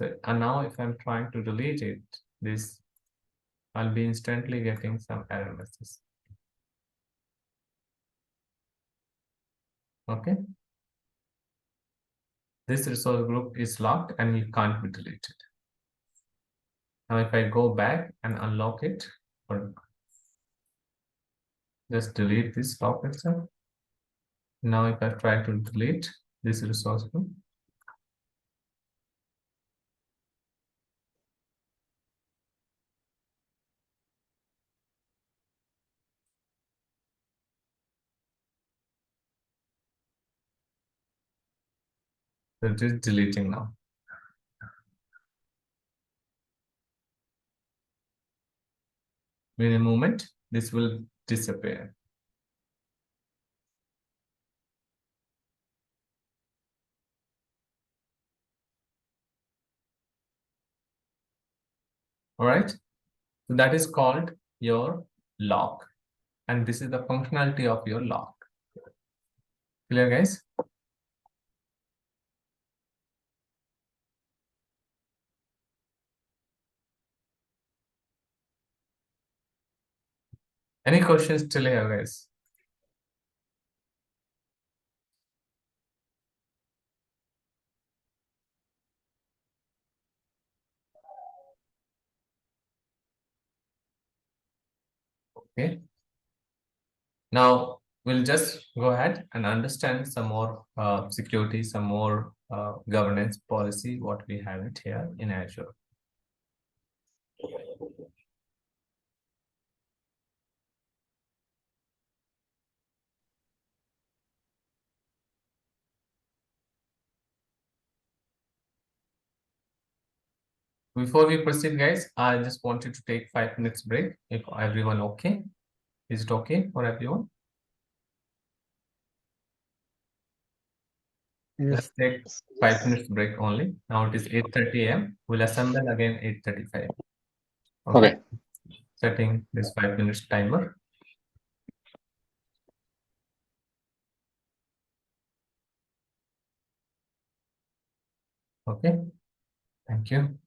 and now if I'm trying to delete it, I'll be instantly getting some error messages. Okay, this resource group is locked and it can't be deleted. Now if I go back and unlock it, or just delete this lock itself. Now if I try to delete this resource group, it is deleting now. In a moment, this will disappear. All right, so that is called your lock, and this is the functionality of your lock. Clear, guys? Any questions till here, guys? Okay. Now we'll just go ahead and understand some more security, some more governance policy, what we have it here in Azure. Before we proceed, guys, I just wanted to take 5 minutes break. If everyone okay, is it okay for everyone? Let's take 5 minutes break only. Now it is 8:30 a.m. We'll assemble again 8:35. Okay. Setting this 5 minutes timer. Okay. Thank you.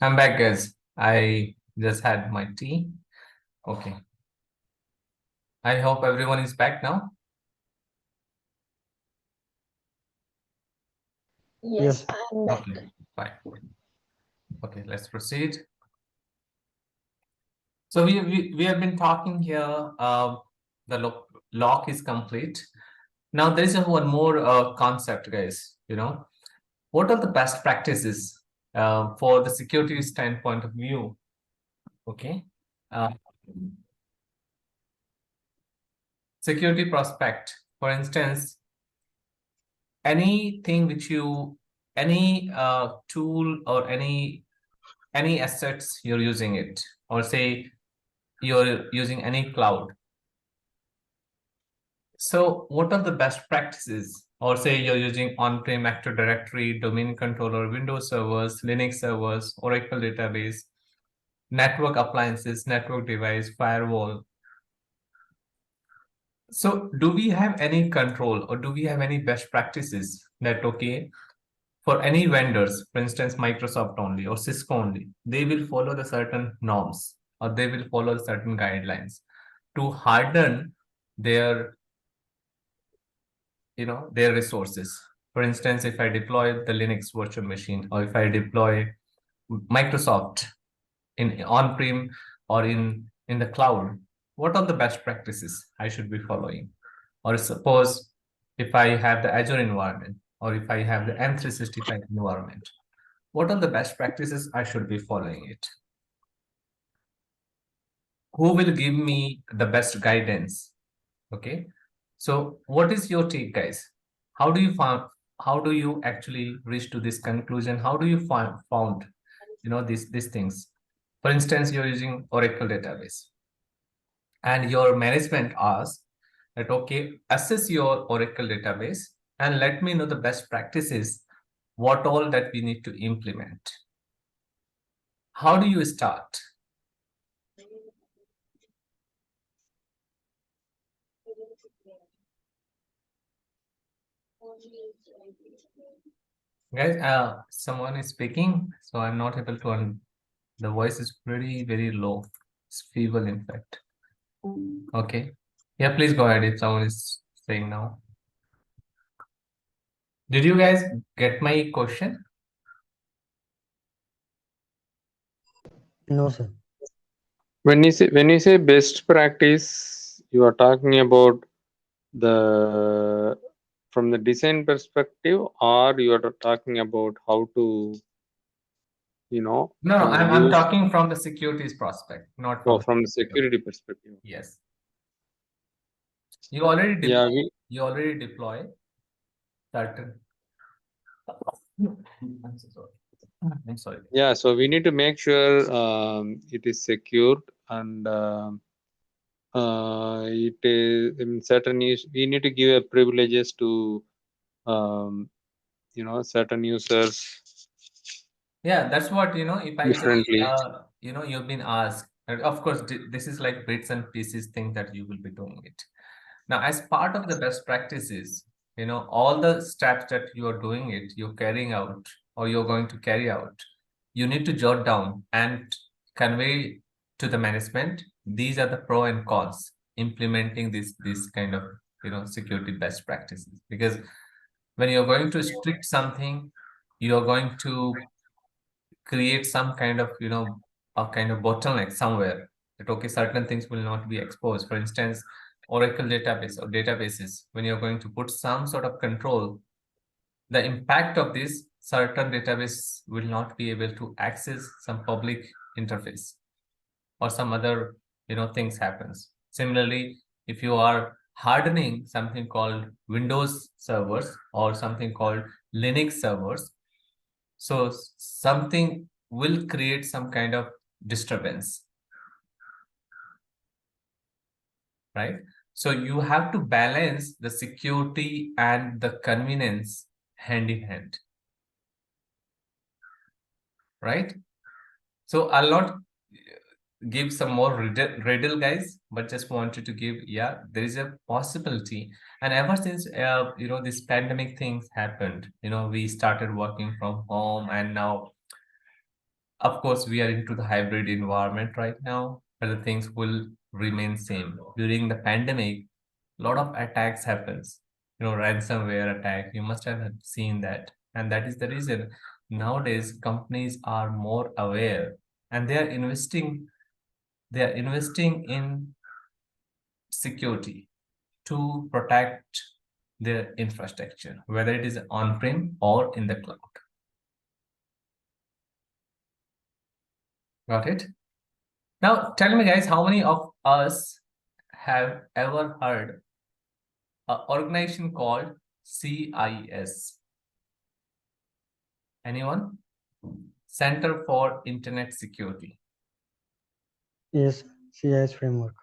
I'm back, guys. I just had my tea. Okay. I hope everyone is back now.
Yes,
Yes.
I'm back.
Okay, fine. Okay, let's proceed. So we have been talking here. The lock is complete. Now there is one more concept, guys. What are the best practices for the security standpoint of view? Okay. Uh, Security prospect, for instance, anything which any tool or any assets you're using it, or say you're using any cloud. So what are the best practices? Or say you're using on-prem Active Directory, domain controller, Windows servers, Linux servers, Oracle database, network appliances, network device, firewall. So do we have any control, or do we have any best practices that, okay, for any vendors, for instance, Microsoft only or Cisco only, they will follow the certain norms, or they will follow certain guidelines to harden their their resources. For instance, if I deploy the Linux virtual machine, or if I deploy Microsoft in on-prem or in the cloud, what are the best practices I should be following? Or suppose if I have the Azure environment, or if I have the M365 environment, what are the best practices I should be following it? Who will give me the best guidance? Okay. So what is your take, guys? How do you how do you actually reach to this conclusion? How do you found these things? For instance, you're using Oracle database, and your management asks that, okay, assess your Oracle database and let me know the best practices, what all that we need to implement. How do you start? Guys, someone is speaking, so I'm not able to. The voice is pretty very low. It's feeble, in fact. Okay. Yeah, please go ahead if someone is saying now. Did you guys get my question?
No, sir.
When you say best practice, you are talking about the from the design perspective, or you are talking about how to,
No,
from the
I'm
use
talking from the securities prospect, not
or
from
from the
the.
security perspective.
Yes. You already
Yeah, we
deploy certain. I'm so sorry. I'm sorry.
yeah. So we need to make sure it is secured, and it is in certain use. We need to give a privileges to certain users
Yeah, that's what, if I just,
differently.
you've been asked, and of course, this is like bits and pieces thing that you will be doing it. Now, as part of the best practices, all the steps that you are doing it, you're carrying out, or you're going to carry out, you need to jot down and convey to the management. These are the pro and cons implementing this kind of, security best practices. Because when you're going to strict something, you're going to create some kind of a kind of bottleneck somewhere, that, okay, certain things will not be exposed. For instance, Oracle database or databases, when you're going to put some sort of control, the impact of this certain database will not be able to access some public interface, or some other things happens. Similarly, if you are hardening something called Windows servers or something called Linux servers, so something will create some kind of disturbance, right? So you have to balance the security and the convenience hand in hand, right? So I'll not give some more riddle, guys, but just wanted to give, yeah, there is a possibility. And ever since this pandemic things happened, we started working from home, and now Of course, we are into the hybrid environment right now, but the things will remain same. During the pandemic, a lot of attacks happens. Ransomware attack. You must have seen that, and that is the reason nowadays companies are more aware, and they are investing. They are investing in security to protect their infrastructure, whether it is on-prem or in the cloud. Got it? Now, tell me, guys, how many of us have ever heard an organization called CIS? Anyone? Center for Internet Security.
Yes, CIS framework.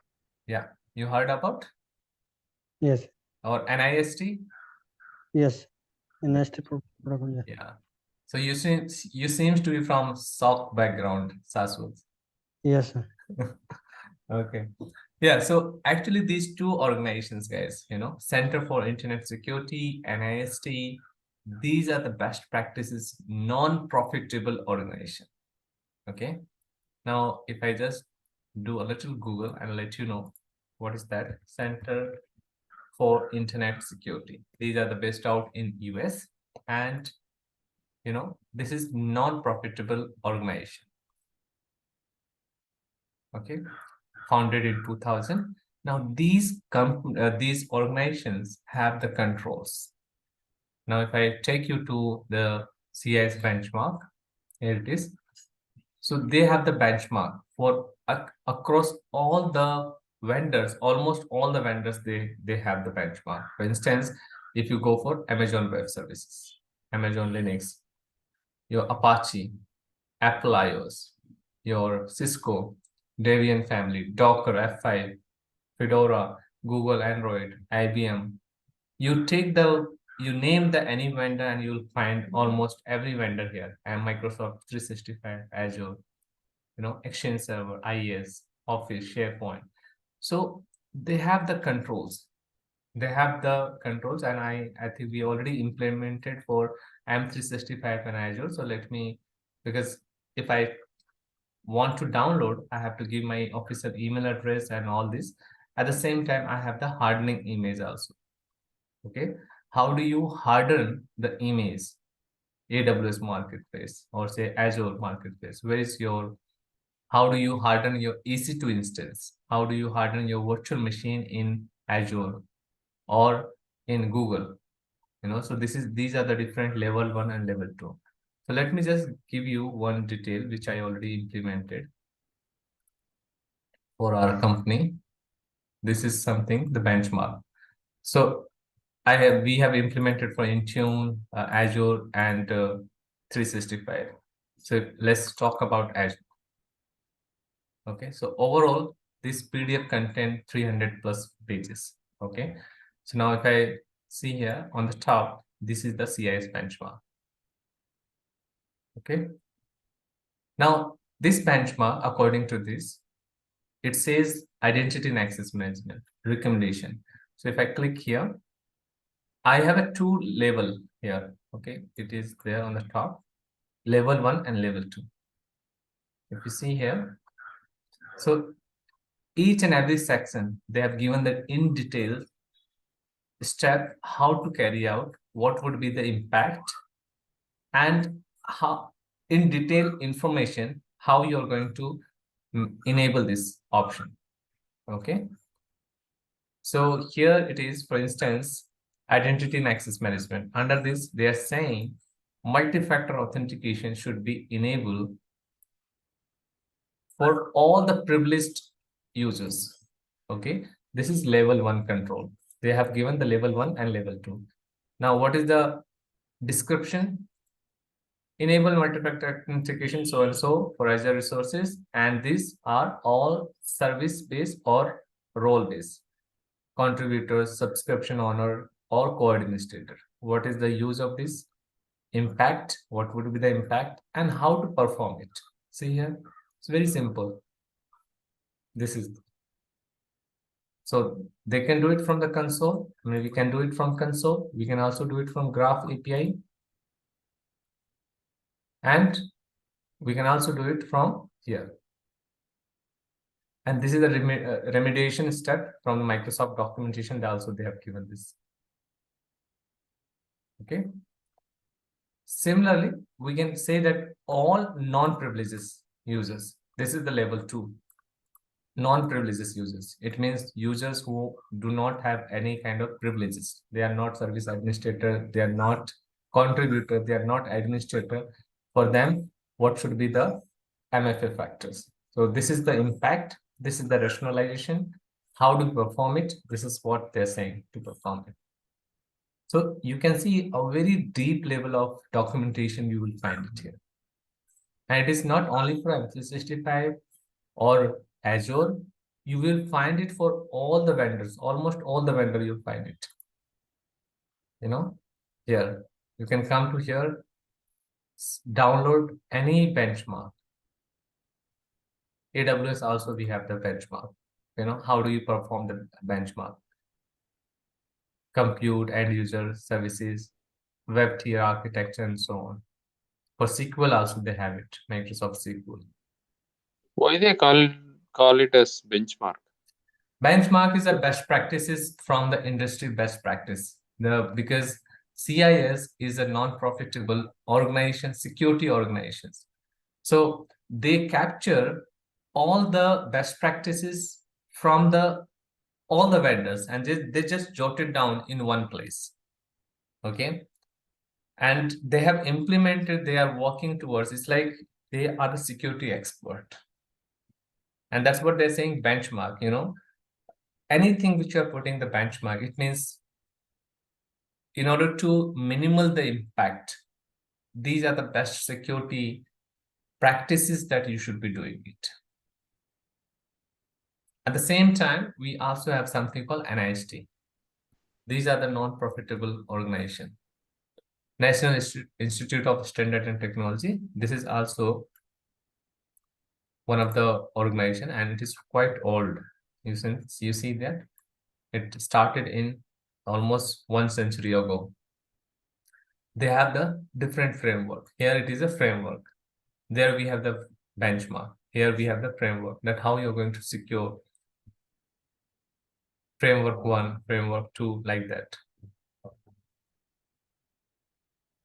Yeah, you heard about?
Yes,
Or NIST?
yes. NIST protocol. Yeah.
Yeah. So you seems to be from SOC background, Saswat.
Yes, sir.
Okay. Yeah, so actually these two organizations, guys, Center for Internet Security, NIST, these are the best practices, non-profitable organization. Okay. Now, if I just do a little Google and let you know what is that Center for Internet Security. These are the based out in US, and this is non-profitable organization. Okay, founded in 2000. Now these organizations have the controls. Now if I take you to the CIS benchmark, here it is. So they have the benchmark for across all the vendors, almost all the vendors, they have the benchmark. For instance, if you go for Amazon Web Services, Amazon Linux, your Apache, Apple iOS, your Cisco, Debian family, Docker, F5, Fedora, Google Android, IBM. You name the any vendor and you'll find almost every vendor here. And Microsoft 365, Azure, Exchange Server, IES, Office, SharePoint. So they have the controls. They have the controls, and I think we already implemented for M365 and Azure. So let me, because if I want to download, I have to give my official email address and all this. At the same time, I have the hardening image also. Okay. How do you harden the image? AWS Marketplace or say Azure Marketplace. How do you harden your EC2 instance? How do you harden your virtual machine in Azure or in Google? So these are the different level 1 and level 2. So let me just give you one detail which I already implemented for our company. This is something, the benchmark. So we have implemented for Intune, Azure, and 365. So let's talk about Azure. Okay, so overall, this PDF contain 300 plus pages. Okay, so now if I see here on the top, this is the CIS benchmark. Okay, now this benchmark, according to this, it says identity and access management recommendation. So if I click here, I have a two level here. Okay, it is there on the top, level 1 and level 2. If you see here, so each and every section, they have given the in detail step how to carry out, what would be the impact, and how in detail information how you're going to enable this option. Okay, so here it is, for instance, identity and access management. Under this, they are saying multi-factor authentication should be enabled for all the privileged users. Okay, this is level 1 control. They have given the level 1 and level 2. Now, what is the description? Enable multi-factor authentication so and so for Azure resources, and these are all service-based or role-based. Contributors, subscription owner, or co-administrator. What is the use of this? Impact, what would be the impact, and how to perform it. See here, it's very simple. This is, so they can do it from the console. I mean, we can do it from console. We can also do it from Graph API. And We can also do it from here. And this is the remediation step from the Microsoft documentation. They have given this. Okay. Similarly, we can say that all non-privileges users, this is the level 2, non-privileges users. It means users who do not have any kind of privileges. They are not service administrator, they are not contributor, they are not administrator. For them, what should be the MFA factors? So this is the impact, this is the rationalization. How to perform it? This is what they're saying to perform it. So you can see a very deep level of documentation you will find it here. And it is not only for M365 or Azure, you will find it for all the vendors, almost all the vendor you'll find it. Here, you can come to here, download any benchmark. AWS also we have the benchmark. How do you perform the benchmark? Compute, end user services, web tier architecture, and so on. For SQL also they have it, Microsoft SQL.
Why they call it as benchmark?
Benchmark is a best practices from the industry best practice. Because CIS is a non-profitable organization, security organizations. So they capture all the best practices from all the vendors, and they just jot it down in one place. Okay. And they have implemented, they are working towards, it's like they are the security expert. And that's what they're saying, benchmark. Anything which you are putting the benchmark, it means in order to minimal the impact, these are the best security practices that you should be doing it. At the same time, we also have something called NIST. These are the non-profitable organization. National Institute of Standard and Technology. This is also one of the organization, and it is quite old. You see that it started in almost 1 century ago. They have the different framework. Here it is a framework. There we have the benchmark. Here we have the framework, that how you're going to secure framework 1, framework 2, like that.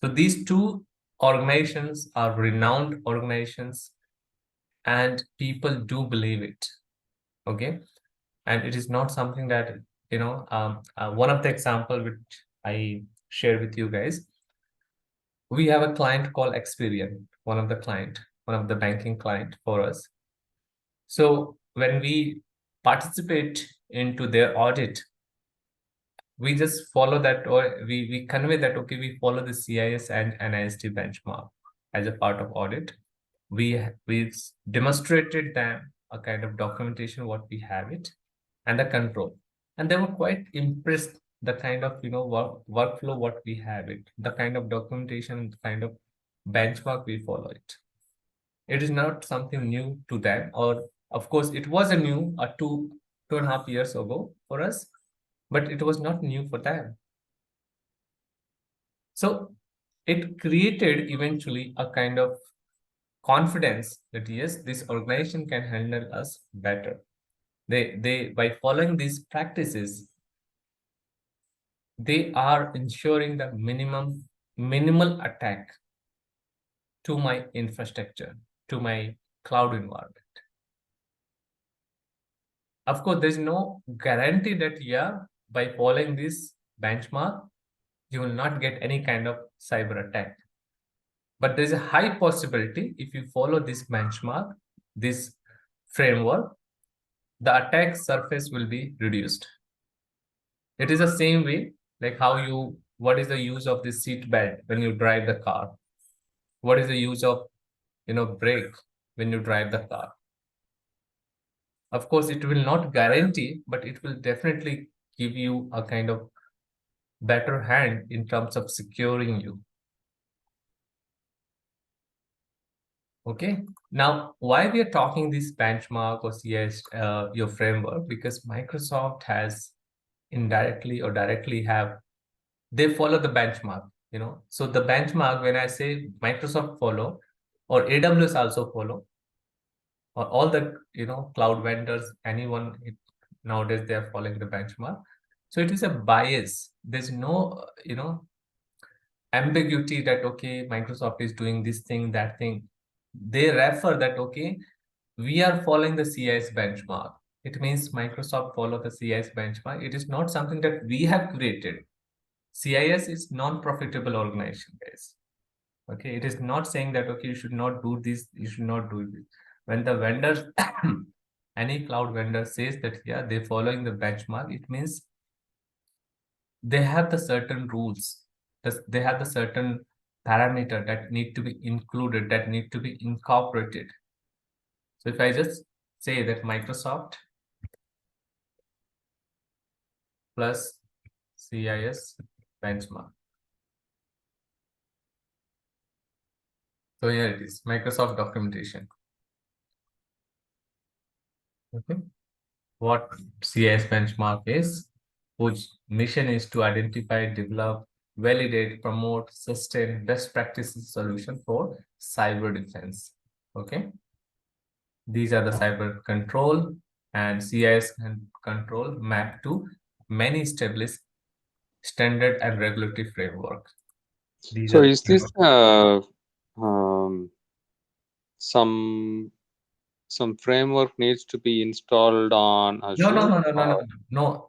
So these two organizations are renowned organizations, and people do believe it. Okay. And it is not something that, one of the example which I share with you guys, we have a client called Experian, one of the banking client for us. So when we participate into their audit, we just follow that, or we convey that, okay, we follow the CIS and NIST benchmark as a part of audit. We demonstrated them a kind of documentation, what we have it, and the control. And they were quite impressed the kind of workflow what we have it, the kind of documentation, the kind of benchmark we follow it. It is not something new to them, or of course it was a new 2.5 years ago for us, but it was not new for them. So it created eventually a kind of confidence that yes, this organization can handle us better. They by following these practices, they are ensuring the minimal attack to my infrastructure, to my cloud environment. Of course, there's no guarantee that by following this benchmark, you will not get any kind of cyber attack. But there's a high possibility if you follow this benchmark, this framework, the attack surface will be reduced. It is the same way, like what is the use of this seat belt when you drive the car? What is the use of, brake when you drive the car? Of course, it will not guarantee, but it will definitely give you a kind of better hand in terms of securing you. Okay. Now, why we are talking this benchmark or CIS, your framework? Because Microsoft has indirectly or directly they follow the benchmark. So the benchmark, when I say Microsoft follow, or AWS also follow, or all the cloud vendors, anyone nowadays they are following the benchmark. So it is a bias. There's no ambiguity that okay, Microsoft is doing this thing, that thing. They refer that okay, we are following the CIS benchmark. It means Microsoft follow the CIS benchmark. It is not something that we have created. CIS is non-profitable organization, guys. Okay, it is not saying that okay, you should not do this, you should not do this. When the vendors, any cloud vendor says that yeah, they're following the benchmark, it means they have the certain rules. They have the certain parameter that need to be included, that need to be incorporated. So if I just say that Microsoft plus CIS benchmark. So here it is, Microsoft documentation. Okay. What CIS benchmark is, whose mission is to identify, develop, validate, promote, sustain best practices solution for cyber defense. Okay. These are the cyber control, and CIS and control map to many established standard and regulatory framework. These
So
are
is this um, some framework needs to be installed on Azure or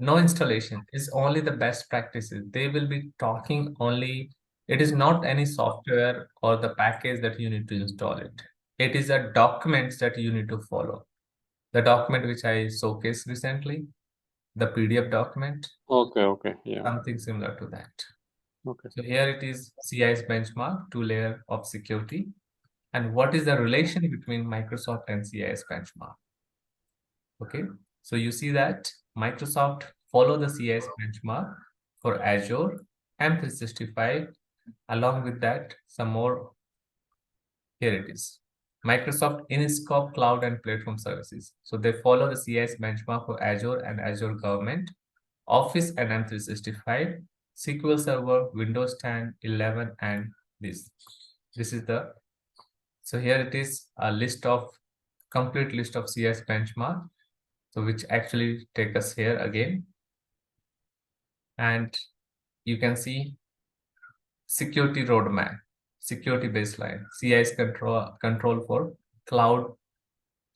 no installation. It's only the best practices. They will be talking only. It is not any software or the package that you need to install it. It is a documents that you need to follow. The document which I showcased recently, the PDF document,
okay, yeah,
something similar to that.
okay.
So here it is CIS benchmark, 2 layer of security. And what is the relation between Microsoft and CIS benchmark? Okay, so you see that Microsoft follow the CIS benchmark for Azure, M365. Along with that, some more. Here it is. Microsoft in-scope cloud and platform services. So they follow the CIS benchmark for Azure and Azure Government, Office and M365, SQL Server, Windows 10, 11, and this. This is the, so here it is a list of, complete list of CIS benchmark. So which actually take us here again. And you can see security roadmap, security baseline, CIS control for cloud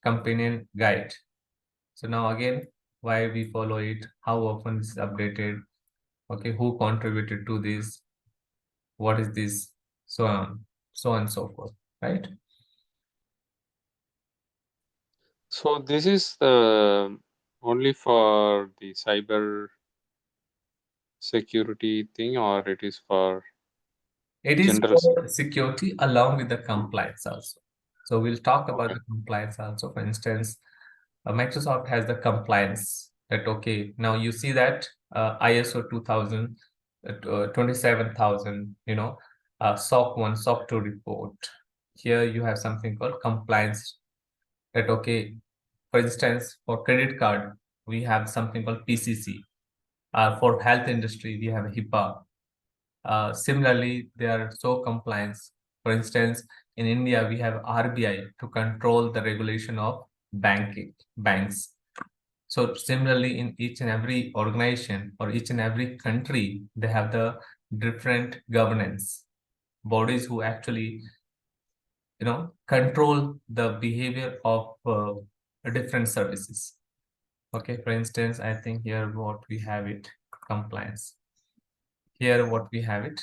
companion guide. So now again, why we follow it, how often it's updated, okay, who contributed to this, what is this, so on and so forth, right?
So this is the only for the cyber security thing, or it is for
It is
general
for security along with the compliance also. So we'll talk about
Okay.
the compliance also. For instance, Microsoft has the compliance that, okay, now you see that ISO 2000, 27,000, SOC 1, SOC 2 report. Here you have something called compliance that, okay, for instance, for credit card, we have something called PCC. For health industry, we have HIPAA. Similarly, they are so compliance. For instance, in India, we have RBI to control the regulation of banks. So similarly, in each and every organization or each and every country, they have the different governance bodies who actually, control the behavior of different services. Okay, for instance, I think here what we have it, compliance. Here what we have it,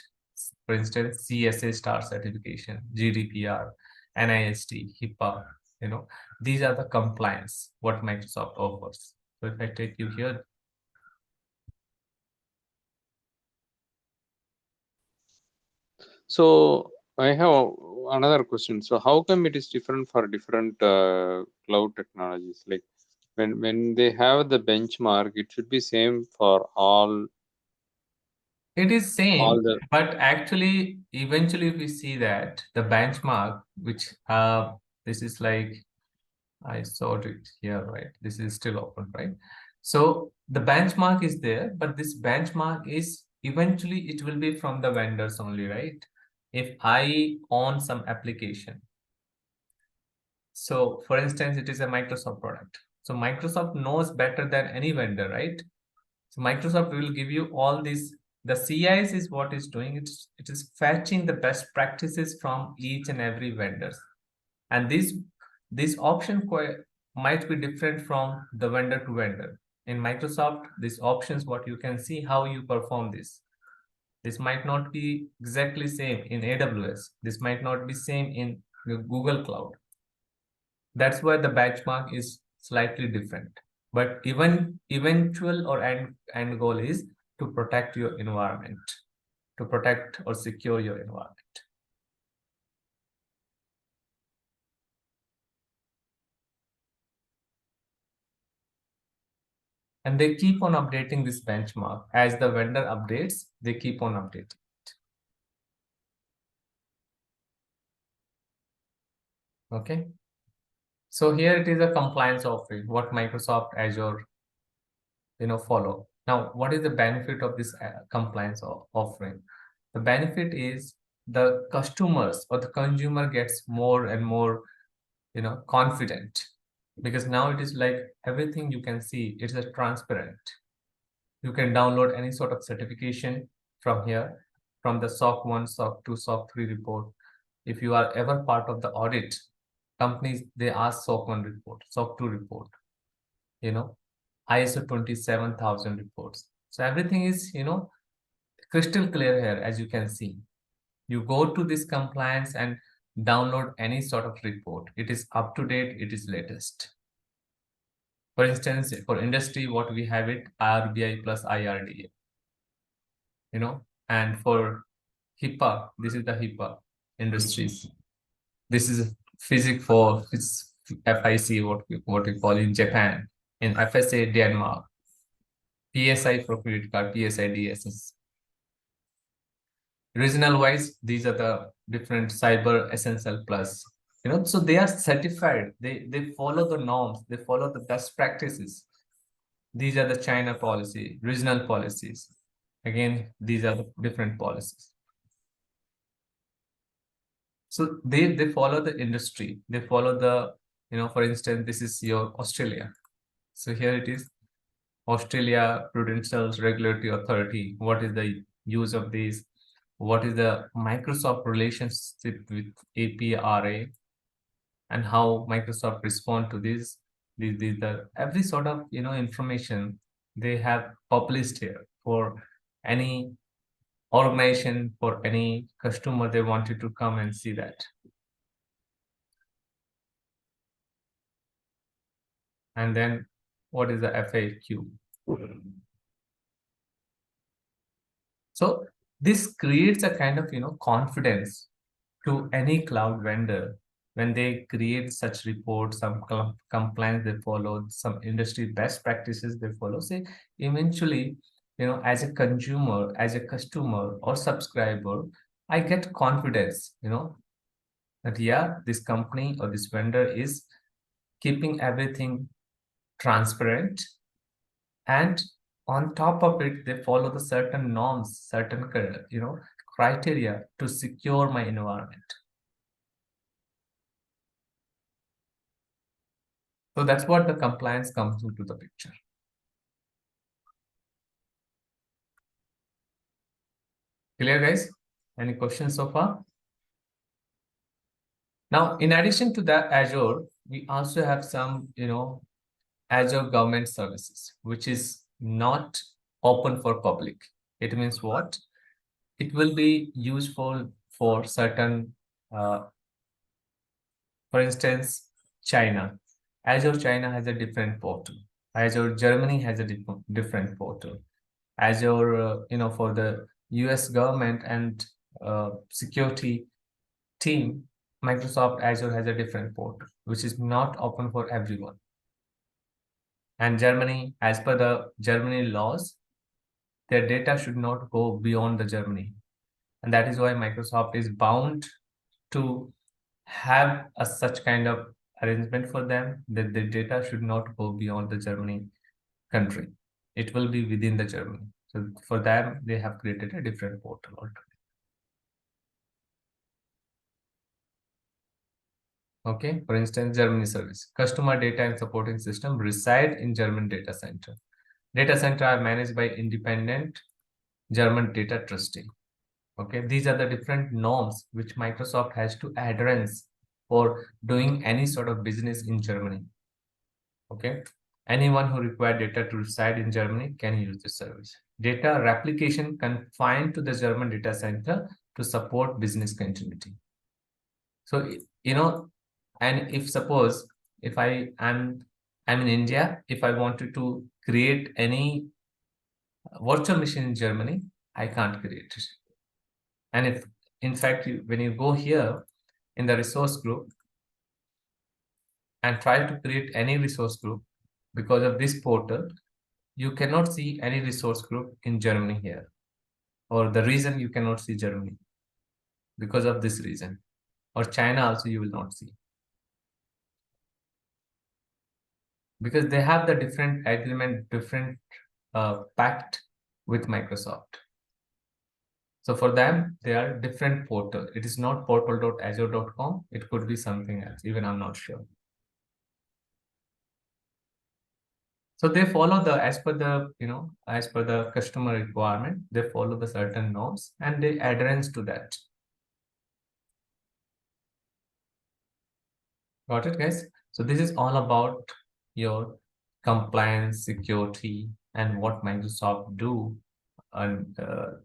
for instance, CSA star certification, GDPR, NIST, HIPAA, these are the compliance what Microsoft offers. So if I take you here,
So I have another question. So how come it is different for different cloud technologies? Like when they have the benchmark, it should be same for all
it is same,
the.
but actually, eventually we see that the benchmark, which this is like, I saw it here, right? This is still open, right? So the benchmark is there, but this benchmark is eventually it will be from the vendors only, right? If I own some application, So for instance, it is a Microsoft product. So Microsoft knows better than any vendor, right? So Microsoft will give you all these. The CIs is what is doing. It is fetching the best practices from each and every vendors. And this option might be different from the vendor to vendor. In Microsoft, these options, what you can see how you perform this. This might not be exactly same in AWS. This might not be same in the Google Cloud. That's why the benchmark is slightly different. But even eventual or end goal is to protect your environment, to protect or secure your environment. And they keep on updating this benchmark. As the vendor updates, they keep on updating it. Okay. So here it is a compliance offering, what Microsoft Azure follow. Now, what is the benefit of this compliance offering? The benefit is the customers or the consumer gets more and more confident, because now it is like everything you can see, it's a transparent. You can download any sort of certification from here, from the SOC 1, SOC 2, SOC 3 report. If you are ever part of the audit, companies, they ask SOC 1 report, SOC 2 report, ISO 27000 reports. So everything is, crystal clear here, as you can see. You go to this compliance and download any sort of report. It is up to date, it is latest. For instance, for industry, what we have it, RBI plus IRDA, and for HIPAA, this is the HIPAA industries. This is physics for FIC, what we call in Japan, in FSA Denmark, PSI for credit card, PSI DSS. Regional wise, these are the different cyber essential plus. So they are certified. They follow the norms. They follow the best practices. These are the China policy, regional policies. Again, these are the different policies. So they follow the industry. They follow the, for instance, this is your Australia. So here it is, Australia Prudential Regulatory Authority. What is the use of these? What is the Microsoft relationship with APRA, and how Microsoft respond to this? These the every sort of information they have published here for any organization, for any customer they wanted to come and see that. And then what is the FAQ? So this creates a kind of confidence to any cloud vendor when they create such reports, some compliance they follow, some industry best practices they follow. Say eventually, as a consumer, as a customer or subscriber, I get confidence, that yeah, this company or this vendor is keeping everything transparent, and on top of it they follow the certain norms, certain criteria to secure my environment. So that's what the compliance comes into the picture. Clear, guys? Any questions so far? Now, in addition to that Azure, we also have some Azure government services, which is not open for public. It means what? It will be useful for certain, for instance, China. Azure China has a different portal. Azure Germany has a different portal. Azure, for the US government and security team, Microsoft Azure has a different portal, which is not open for everyone. And Germany, as per the Germany laws, their data should not go beyond the Germany. And that is why Microsoft is bound to have such kind of arrangement for them, that the data should not go beyond the Germany country. It will be within the Germany. So for them, they have created a different portal already. Okay, for instance, Germany service. Customer data and supporting system reside in German data center. Data center are managed by independent German data trustee. Okay, these are the different norms which Microsoft has to adherence for doing any sort of business in Germany. Okay, anyone who require data to reside in Germany can use this service. Data replication confined to the German data center to support business continuity. So, and if suppose if I'm in India, if I wanted to create any virtual machine in Germany, I can't create it. And if in fact when you go here in the resource group and try to create any resource group because of this portal, you cannot see any resource group in Germany here. Or the reason you cannot see Germany because of this reason. Or China also you will not see. Because they have the different agreement, different pact with Microsoft. So for them, they are different portal. It is not portal.azure.com. It could be something else. Even I'm not sure. So they follow as per the customer requirement, they follow the certain norms and they adherence to that. Got it, guys? So this is all about your compliance, security, and what Microsoft do and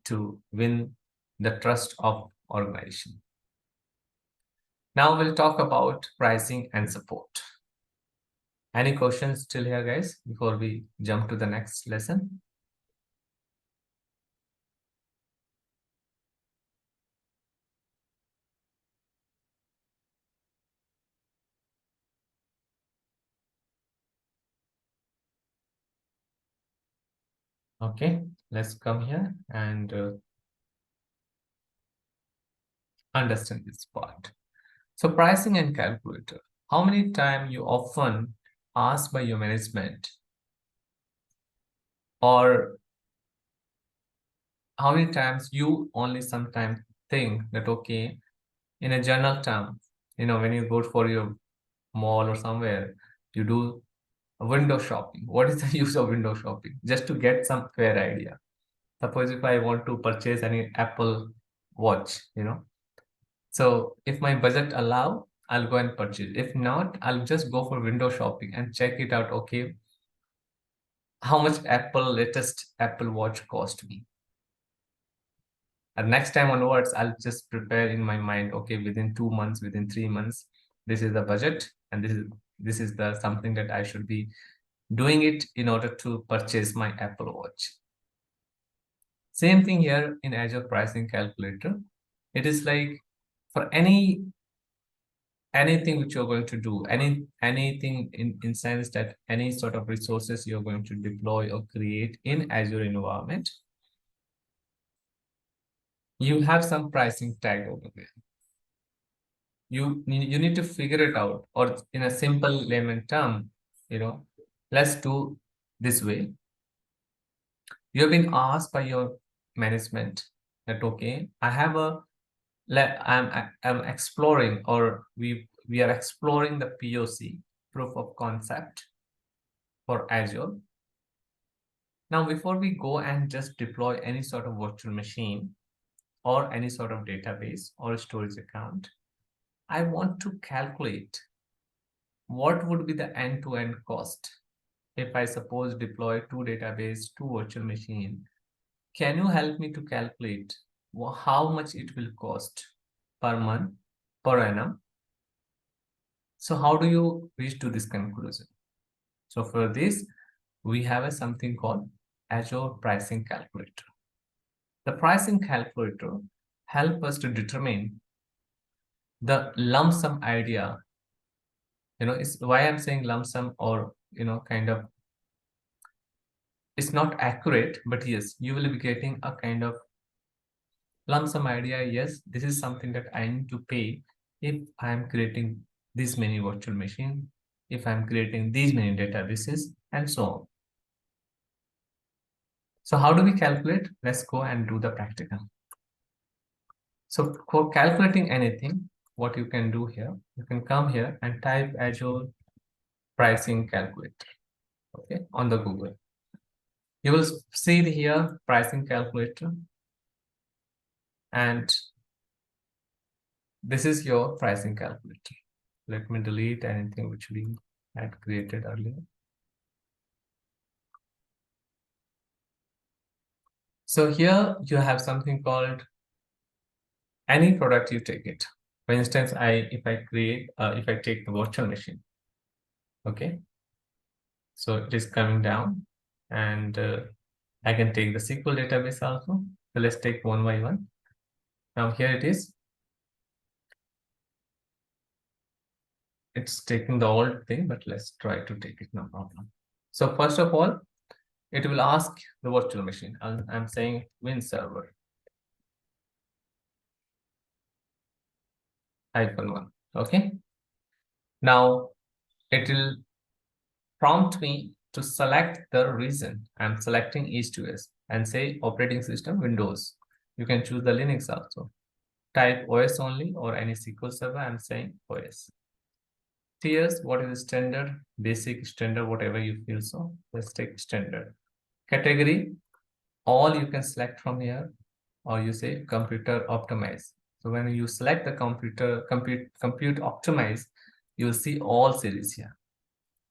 to win the trust of organization. Now we'll talk about pricing and support. Any questions still here, guys, before we jump to the next lesson? Okay, let's come here and understand this part. So pricing and calculator. How many times you often asked by your management, or how many times you only sometimes think that, okay, in a general term, when you go for your mall or somewhere, you do window shopping. What is the use of window shopping? Just to get some fair idea. Suppose if I want to purchase any Apple watch, so if my budget allow, I'll go and purchase. If not, I'll just go for window shopping and check it out. Okay, how much latest Apple watch cost me? And next time onwards, I'll just prepare in my mind, okay, within 2 months, within 3 months, this is the budget, and this is the something that I should be doing it in order to purchase my Apple Watch. Same thing here in Azure pricing calculator. It is like for anything which you're going to do, anything in sense that any sort of resources you're going to deploy or create in Azure environment, you have some pricing tag over there. You need to figure it out, or in a simple layman term, let's do this way. You have been asked by your management that, okay, I'm exploring, or we are exploring the POC, proof of concept, for Azure. Now, before we go and just deploy any sort of virtual machine or any sort of database or storage account, I want to calculate what would be the end-to-end cost if I suppose deploy 2 database, 2 virtual machine. Can you help me to calculate how much it will cost per month, per annum? So how do you reach to this conclusion? So for this, we have something called Azure pricing calculator. The pricing calculator help us to determine the lump sum idea. It's why I'm saying lump sum, or kind of, it's not accurate, but yes, you will be getting a kind of lump sum idea. Yes, this is something that I need to pay if I'm creating this many virtual machine, if I'm creating these many databases, and so on. So how do we calculate? Let's go and do the practical. So for calculating anything, what you can do here, you can come here and type Azure pricing calculator, okay, on the Google. You will see here pricing calculator, and this is your pricing calculator. Let me delete anything which we had created earlier. So here you have something called any product, you take it. For instance, if I take the virtual machine, okay, so it is coming down, and I can take the SQL database also. So let's take one by one. Now here it is. It's taking the old thing, but let's try to take it, no problem. So first of all, it will ask the virtual machine. I'm saying Win server -1. Okay. Now it will prompt me to select the region. I'm selecting East US and say operating system Windows. You can choose the Linux also. Type OS only or any SQL server. I'm saying OS. Tiers, what is standard, basic, standard, whatever you feel so. Let's take standard. Category, all you can select from here, or you say computer optimize. So when you select the compute optimize, you'll see all series here.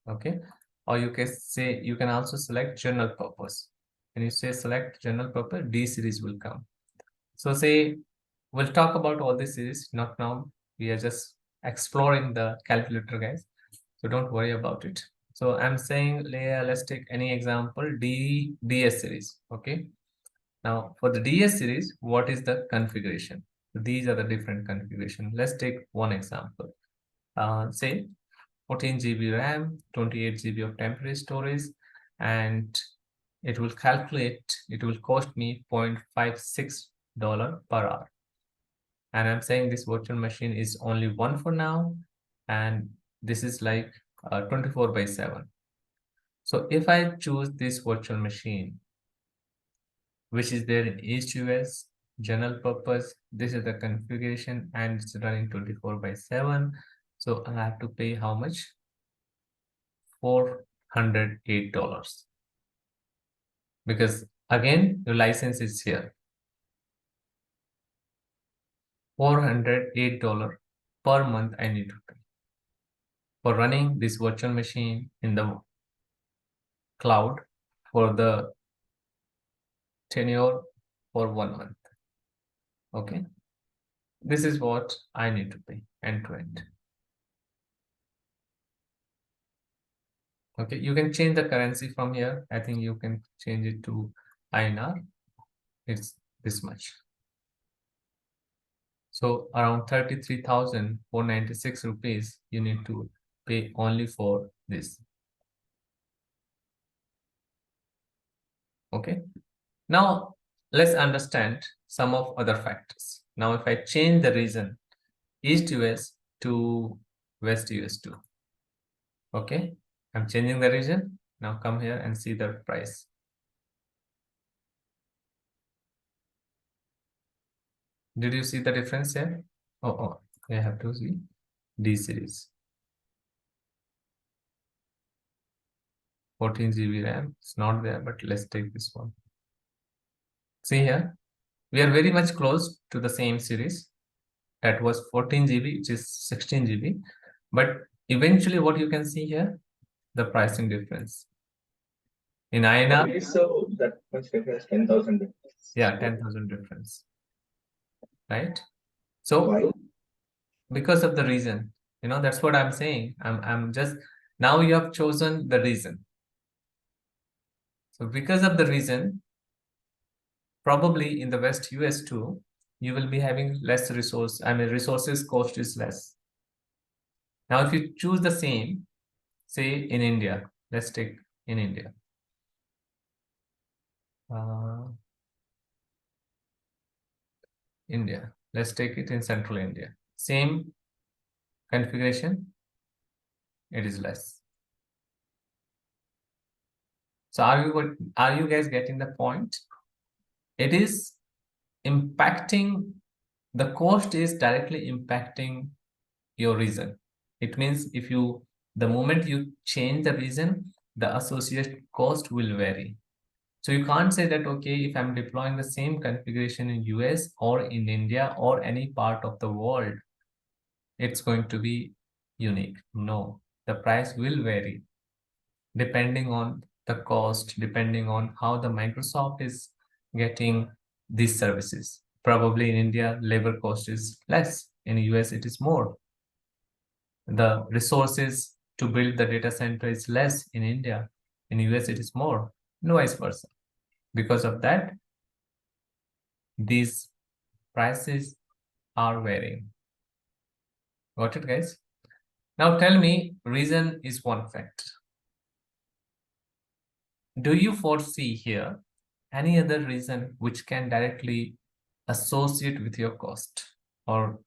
Okay. Or you can say, you can also select general purpose. When you say select general purpose, D series will come. So say, we'll talk about all these series, not now. We are just exploring the calculator, guys. So don't worry about it. So I'm saying, let's take any example, DS series, okay? Now for the DS series, what is the configuration? These are the different configuration. Let's take one example. Say 14 GB RAM, 28 GB of temporary storage, and it will cost me $0.56 per hour. And I'm saying this virtual machine is only one for now, and this is like 24/7. So if I choose this virtual machine, which is there in East US, general purpose, this is the configuration, and it's running 24/7. So I have to pay how much? $408. Because again, your license is here. $408 per month I need to pay for running this virtual machine in the cloud for the tenure for 1 month. Okay. This is what I need to pay end to end. Okay, you can change the currency from here. I think you can change it to INR. It's this much. So around 33,496 rupees you need to pay only for this. Okay. Now let's understand some of other factors. Now if I change the region East US to West US too. Okay, I'm changing the region. Now come here and see the price. Did you see the difference here? Oh, I have to see D series. 14 GB RAM. It's not there, but let's take this one. See here, we are very much close to the same series. That was 14 GB, which is 16 GB. But eventually what you can see here, the pricing difference. In INR,
So that much difference, 10,000 difference.
yeah, 10,000 difference, right? So
Why?
because of the reason, that's what I'm saying. I'm just, now you have chosen the reason. So because of the reason, probably in the West US too, you will be having less resource. I mean, resources cost is less. Now, if you choose the same, say in India, let's take in India. India, let's take it in Central India. Same configuration, it is less. So are you guys getting the point? It is impacting, the cost is directly impacting your reason. It means the moment you change the reason, the associated cost will vary. So you can't say that, okay, if I'm deploying the same configuration in US or in India or any part of the world, it's going to be unique. No, the price will vary depending on the cost, depending on how the Microsoft is getting these services. Probably in India, labor cost is less. In US, it is more. The resources to build the data center is less in India. In US, it is more, and vice versa. Because of that, these prices are varying. Got it, guys? Now tell me, reason is one factor. Do you foresee here any other reason which can directly associate with your cost? Or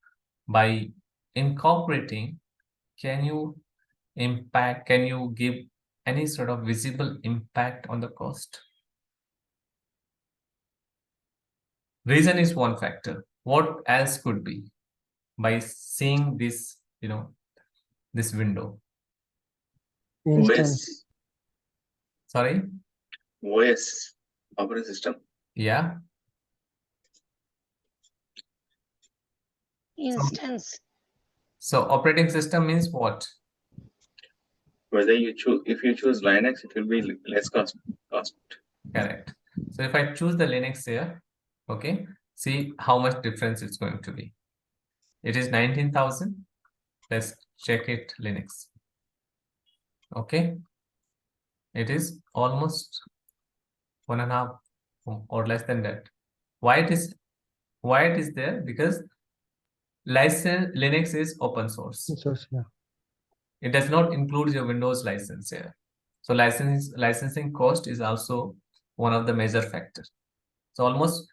by incorporating, can you give any sort of visible impact on the cost? Reason is one factor. What else could be? By seeing this, this window.
Instance.
OS,
Sorry?
OS, operating system.
Yeah.
Instance.
So operating system means what?
Whether you choose, if you choose Linux, it will be less cost.
Correct. So if I choose the Linux here, okay, see how much difference it's going to be. It is 19,000. Let's check it Linux. Okay. It is almost 1.5 or less than that. Why it is there? Because Linux is open source.
Yeah.
It does not include your Windows license here. So licensing cost is also one of the major factors. So almost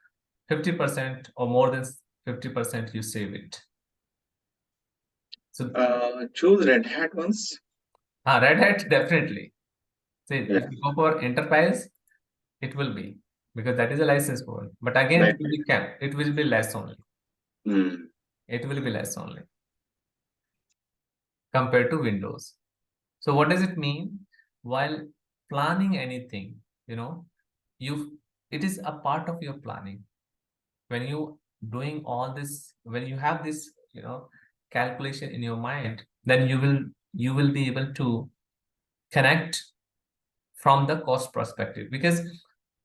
50% or more than 50% you save it. So
Choose Red Hat once.
Red Hat definitely. See,
Yeah.
if you go for enterprise, it will be, because that is a license for. But again,
Right.
it will be capped. It will be less only.
Mm.
It will be less only compared to Windows. So what does it mean? While planning anything, it is a part of your planning. When you doing all this, when you have this, calculation in your mind, then you will be able to connect from the cost perspective. Because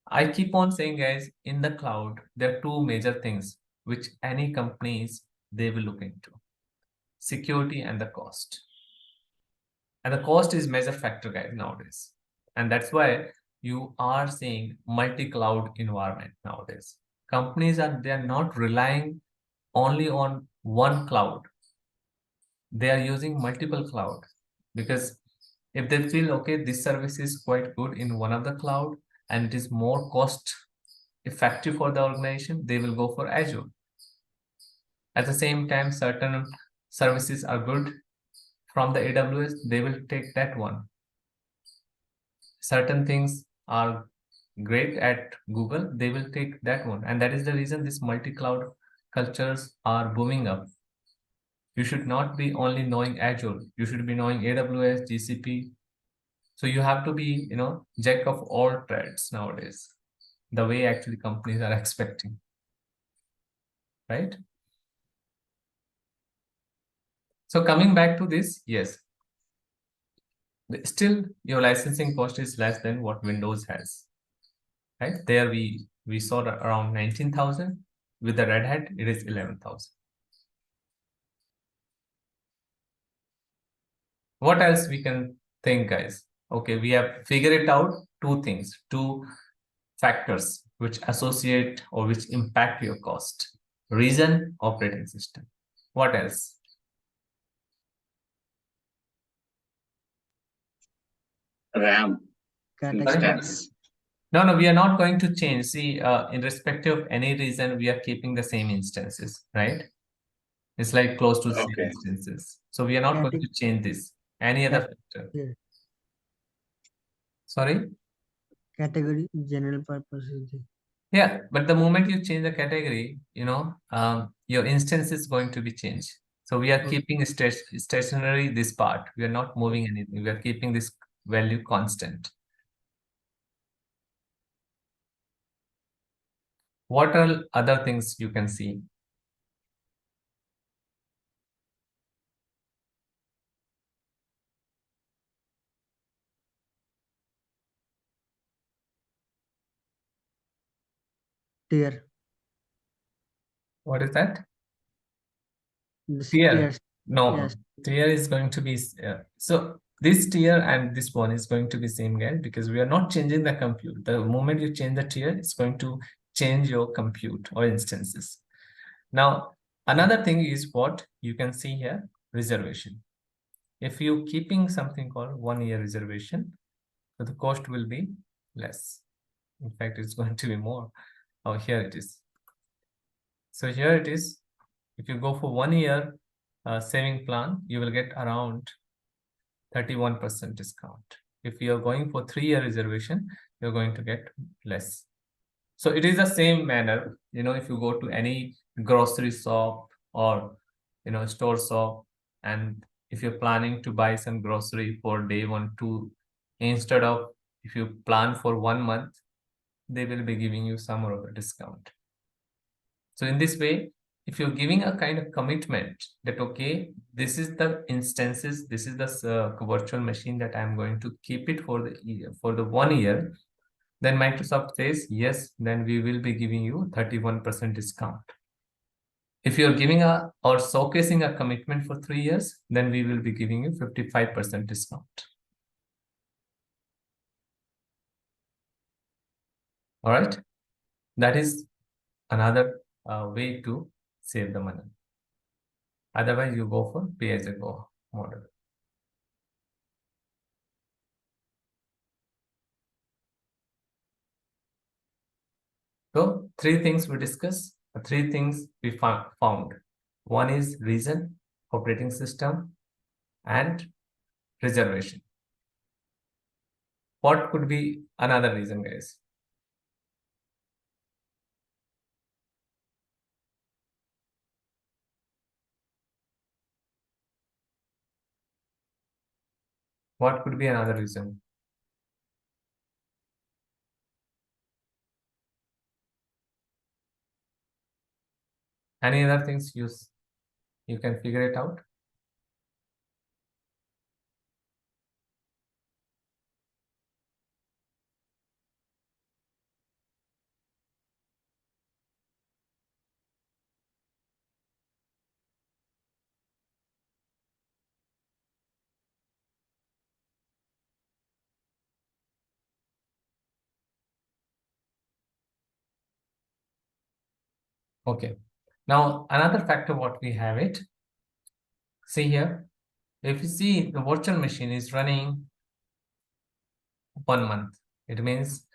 I keep on saying, guys, in the cloud, there are two major things which any companies they will look into: security and the cost. And the cost is major factor, guys, nowadays. And that's why you are seeing multi-cloud environment nowadays. Companies they're not relying only on one cloud. They are using multiple cloud, because if they feel, okay, this service is quite good in one of the cloud and it is more cost effective for the organization, they will go for Azure. At the same time, certain services are good from the AWS, they will take that one. Certain things are great at Google, they will take that one. And that is the reason these multi-cloud cultures are booming up. You should not be only knowing Azure, you should be knowing AWS, GCP. So you have to be, jack of all trades nowadays, the way actually companies are expecting, right? So coming back to this, yes, still your licensing cost is less than what Windows has, right? There we saw around 19,000. With the Red Hat, it is 11,000. What else we can think, guys? Okay, we have figured it out. Two factors which associate or which impact your cost: reason, operating system. What else?
RAM
Category.
instance.
No, we are not going to change. See, in respective of any reason, we are keeping the same instances, right? It's like close to the same
Okay.
instances. So we are not going to change this. Any other factor?
Yeah.
Sorry?
Category general purpose is the
Yeah, but the moment you change the category, your instance is going to be changed. So we are keeping stationary this part. We are not moving anything. We are keeping this value constant. What are other things you can see?
Tier.
What is that?
This
Tier.
tiers.
No,
Yes.
tier is going to be so this tier and this one is going to be same guys, because we are not changing the compute. The moment you change the tier, it's going to change your compute or instances. Now, another thing is what you can see here, reservation. If you keeping something called 1 year reservation, so the cost will be less. In fact, it's going to be more. Oh, here it is. So here it is. If you go for 1 year saving plan, you will get around 31% discount. If you are going for 3-year reservation, you're going to get less. So it is the same manner, if you go to any grocery shop or, store shop, and if you're planning to buy some grocery for day 1, 2, instead of if you plan for 1 month, they will be giving you some more of a discount. So in this way, if you're giving a kind of commitment that, okay, this is the instances, this is the virtual machine that I'm going to keep it for the 1 year, then Microsoft says, yes, then we will be giving you 31% discount. If you're giving or showcasing a commitment for 3 years, then we will be giving you 55% discount. All right. That is another way to save the money. Otherwise, you go for pay-as-you-go model. So 3 things we discussed, 3 things we found. One is reason, operating system, and reservation. What could be another reason, guys? What could be another reason? Any other things you can figure it out? Okay. Now, another factor what we have it. See here, if you see the virtual machine is running 1 month, it means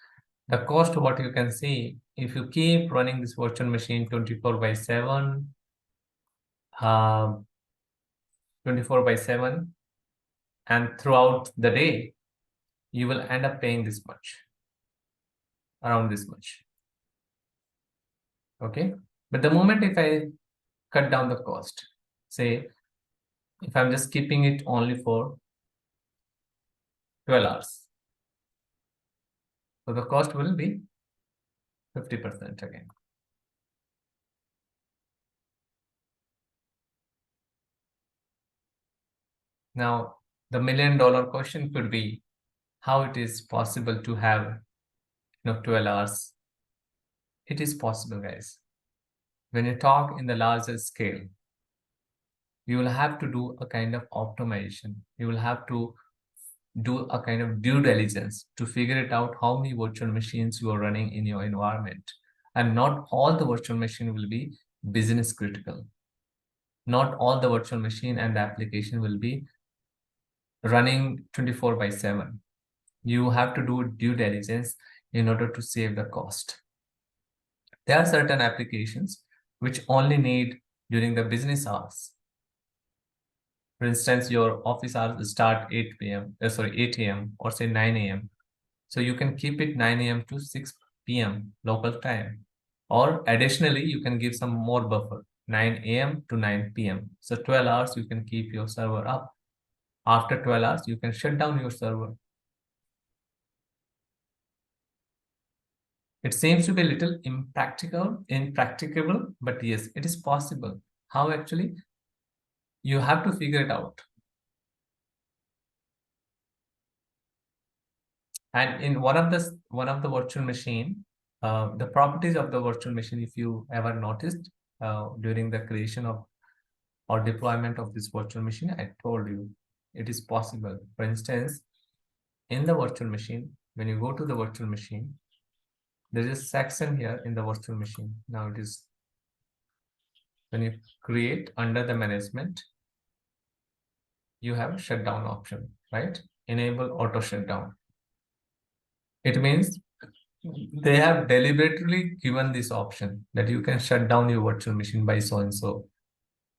the cost what you can see, if you keep running this virtual machine 24/7, 24/7, and throughout the day, you will end up paying this much, around this much. Okay. But the moment if I cut down the cost, say, if I'm just keeping it only for 12 hours, so the cost will be 50% again. Now, the $1 million question could be how it is possible to have 12 hours. It is possible, guys. When you talk in the larger scale, you will have to do a kind of optimization. You will have to do a kind of due diligence to figure it out how many virtual machines you are running in your environment. And not all the virtual machine will be business critical. Not all the virtual machine and the application will be running 24/7. You have to do due diligence in order to save the cost. There are certain applications which only need during the business hours. For instance, your office hours start 8 a.m. or say 9 a.m. So you can keep it 9 a.m. to 6 p.m. local time. Or additionally, you can give some more buffer. 9 a.m. to 9 p.m. So 12 hours you can keep your server up. After 12 hours, you can shut down your server. It seems to be a little impracticable, but yes, it is possible. How actually? You have to figure it out. And in one of the virtual machine, the properties of the virtual machine, if you ever noticed during the creation of or deployment of this virtual machine, I told you it is possible. For instance, in the virtual machine, when you go to the virtual machine, there is a section here in the virtual machine. Now it is when you create under the management, you have a shutdown option, right? Enable auto shutdown. It means they have deliberately given this option that you can shut down your virtual machine by so and so.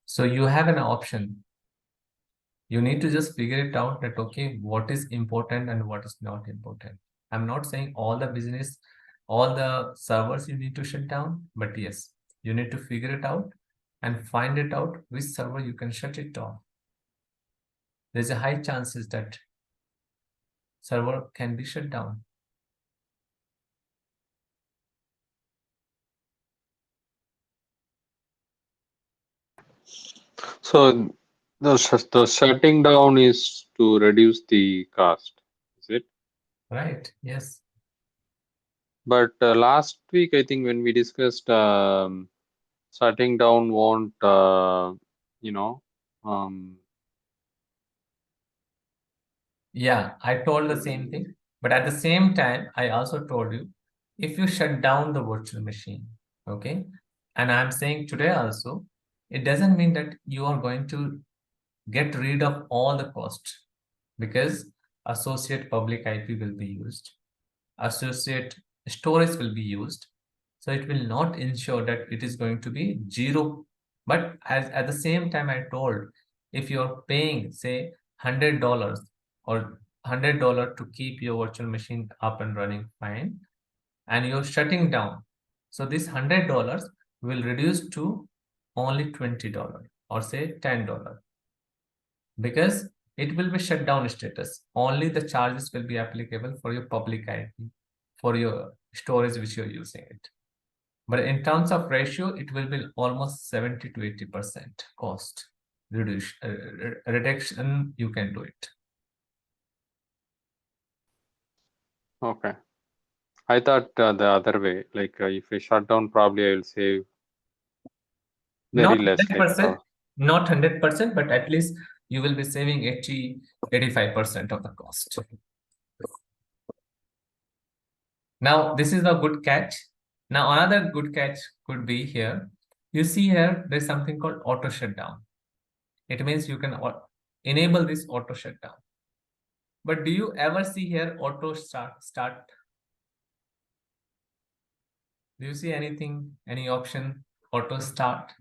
So you have an option. You need to just figure it out that, okay, what is important and what is not important. I'm not saying all the business, all the servers you need to shut down, but yes, you need to figure it out and find it out which server you can shut it off. There's a high chances that server can be shut down.
So the shutting down is to reduce the cost, is it?
Right? Yes.
But last week, I think when we discussed shutting down won't, you know, um,
Yeah, I told the same thing. But at the same time, I also told you if you shut down the virtual machine, okay, and I'm saying today also, it doesn't mean that you are going to get rid of all the cost because associate public IP will be used, associate storage will be used. So it will not ensure that it is going to be zero. But as at the same time, I told if you're paying, say, $100 or $100 to keep your virtual machine up and running fine, and you're shutting down. So this $100 will reduce to only $20 or say $10 because it will be shut down status. Only the charges will be applicable for your public IP, for your storage which you're using it. But in terms of ratio, it will be almost 70 to 80% cost reduction. You can do it.
okay. I thought the other way, like if I shut down, probably I'll save very
Not
less, like
100%, not 100%, but at least you will be saving 85% of the cost. Now, this is a good catch. Now, another good catch could be here. You see here, there's something called auto shutdown. It means you can enable this auto shutdown. But do you ever see here auto start? Do you see anything, any option, auto start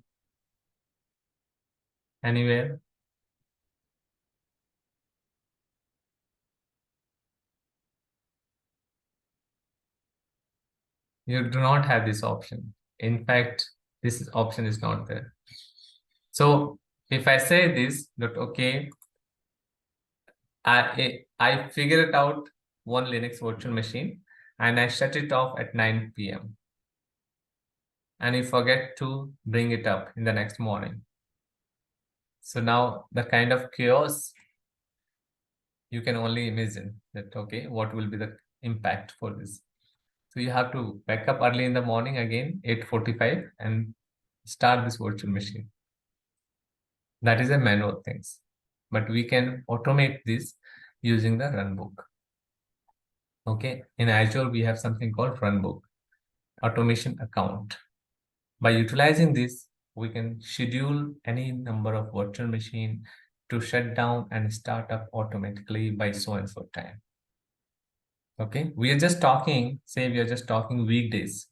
anywhere? You do not have this option. In fact, this option is not there. So if I say this, that okay, I figure it out one Linux virtual machine and I shut it off at 9 p.m. and you forget to bring it up in the next morning. So now the kind of chaos you can only imagine that, okay, what will be the impact for this? So you have to wake up early in the morning again, 8:45, and start this virtual machine. That is a manual things. But we can automate this using the runbook. Okay, in Azure, we have something called runbook, automation account. By utilizing this, we can schedule any number of virtual machine to shut down and start up automatically by so and so time. Okay, we are just talking, say we are just talking weekdays.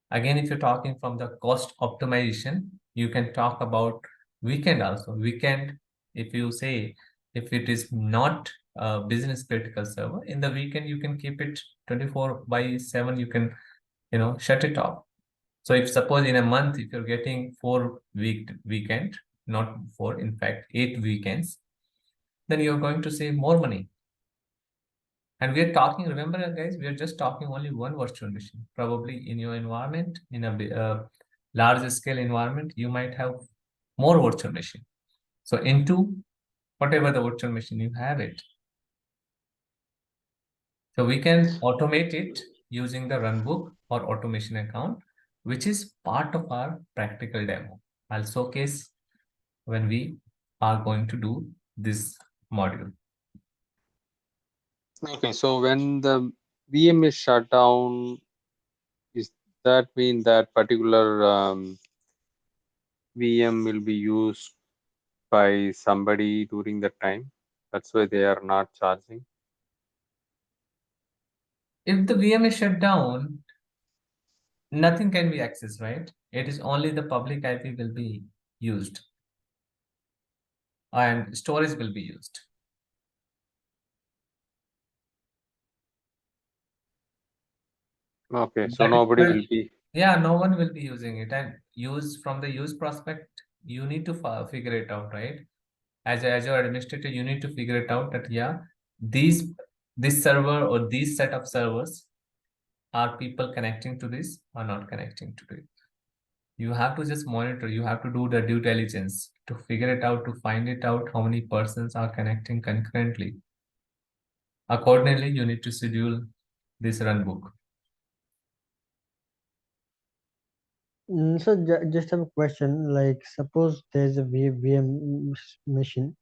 Again, if you're talking from the cost optimization, you can talk about weekend also. Weekend, if you say, if it is not a business critical server, in the weekend, you can keep it 24/7, you can, shut it off. So if suppose in a month, if you're getting 4 weekend, not 4, in fact 8 weekends, then you're going to save more money. And we are talking, remember guys, we are just talking only one virtual machine. Probably in your environment, in a large scale environment, you might have more virtual machine. So into whatever the virtual machine you have it. So we can automate it using the runbook or automation account, which is part of our practical demo. I'll showcase when we are going to do this module.
Okay, so when the VM is shut down, is that mean that particular VM will be used by somebody during the time? That's why they are not charging.
If the VM is shut down, nothing can be accessed, right? It is only the public IP will be used and storage will be used.
Okay, so
That is
nobody
why,
will be.
yeah, no one will be using it. And use from the use prospect, you need to figure it out, right? As your administrator, you need to figure it out that yeah, this server or these set of servers are people connecting to this or not connecting to it. You have to just monitor, you have to do the due diligence to figure it out, to find it out how many persons are connecting concurrently. Accordingly, you need to schedule this runbook.
So just have a question. Like, suppose there's a VM machine.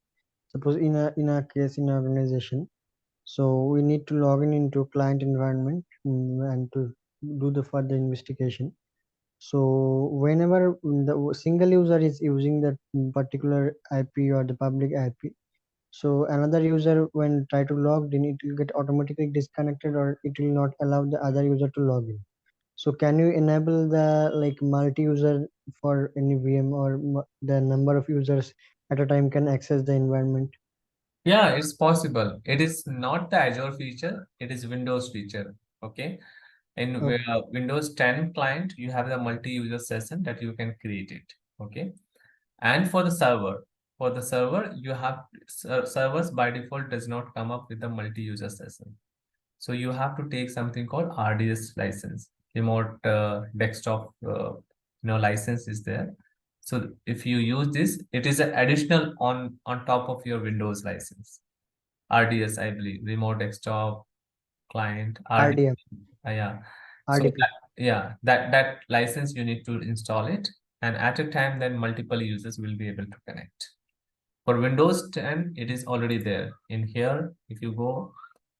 Suppose in a case in an organization, so we need to log in into client environment and to do the further investigation. So whenever the single user is using that particular IP or the public IP, so another user when try to log in, it will get automatically disconnected or it will not allow the other user to log in. So can you enable the like multi-user for any VM or the number of users at a time can access the environment?
Yeah, it's possible. It is not the Azure feature, it is Windows feature. Okay. In
Okay.
Windows 10 client, you have the multi-user session that you can create it. Okay. And for the server, you have servers by default does not come up with the multi-user session. So you have to take something called RDS license, remote desktop, license is there. So if you use this, it is an additional on top of your Windows license. RDS, I believe, remote desktop client, RDS.
RDM,
Yeah. So
RDP.
that license you need to install it, and at a time then multiple users will be able to connect. For Windows 10, it is already there. In here, if you go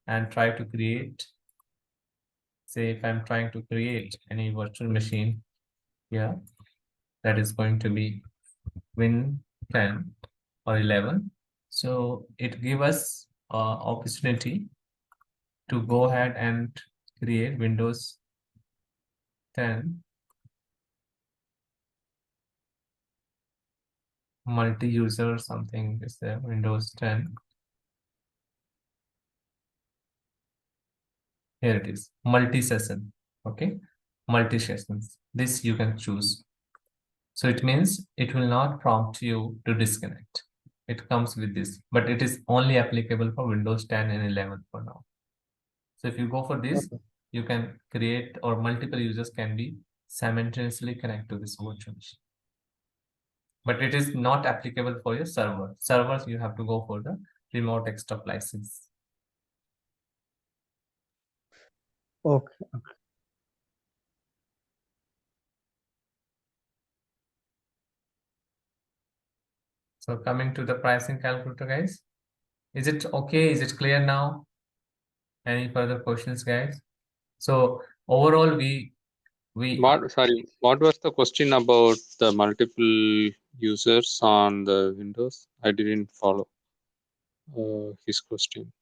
and try to create, say if I'm trying to create any virtual machine here, that is going to be Win 10 or 11. So it gives us opportunity to go ahead and create Windows 10 multi-user something is there, Windows 10. Here it is, multi-session, okay? Multi-sessions, this you can choose. So it means it will not prompt you to disconnect. It comes with this, but it is only applicable for Windows 10 and 11 for now. So if you go for this,
Okay.
you can create or multiple users can be simultaneously connect to this virtual machine. But it is not applicable for your server. Servers, you have to go for the remote desktop license.
Okay.
So coming to the pricing calculator, guys, is it okay? Is it clear now? Any further questions, guys? So overall, we
What was the question about the multiple users on the Windows? I didn't follow his question.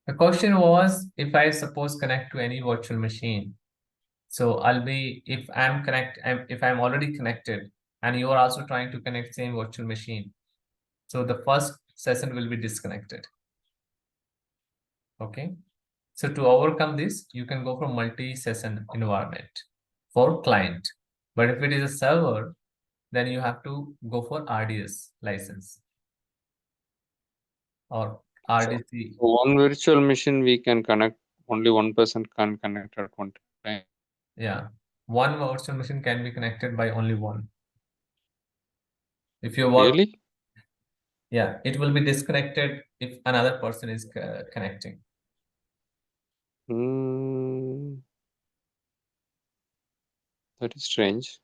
the question was, if I suppose connect to any virtual machine, so I'll be if I'm already connected and you are also trying to connect same virtual machine, so the first session will be disconnected. Okay. So to overcome this, you can go for multi-session environment. for client. But if it is a server, then you have to go for RDS license or RDC.
One virtual machine we can connect, only one person can connect at one time.
Yeah, one virtual machine can be connected by only one. If you work,
Really?
yeah, it will be disconnected if another person is connecting.
Hmm, that is strange.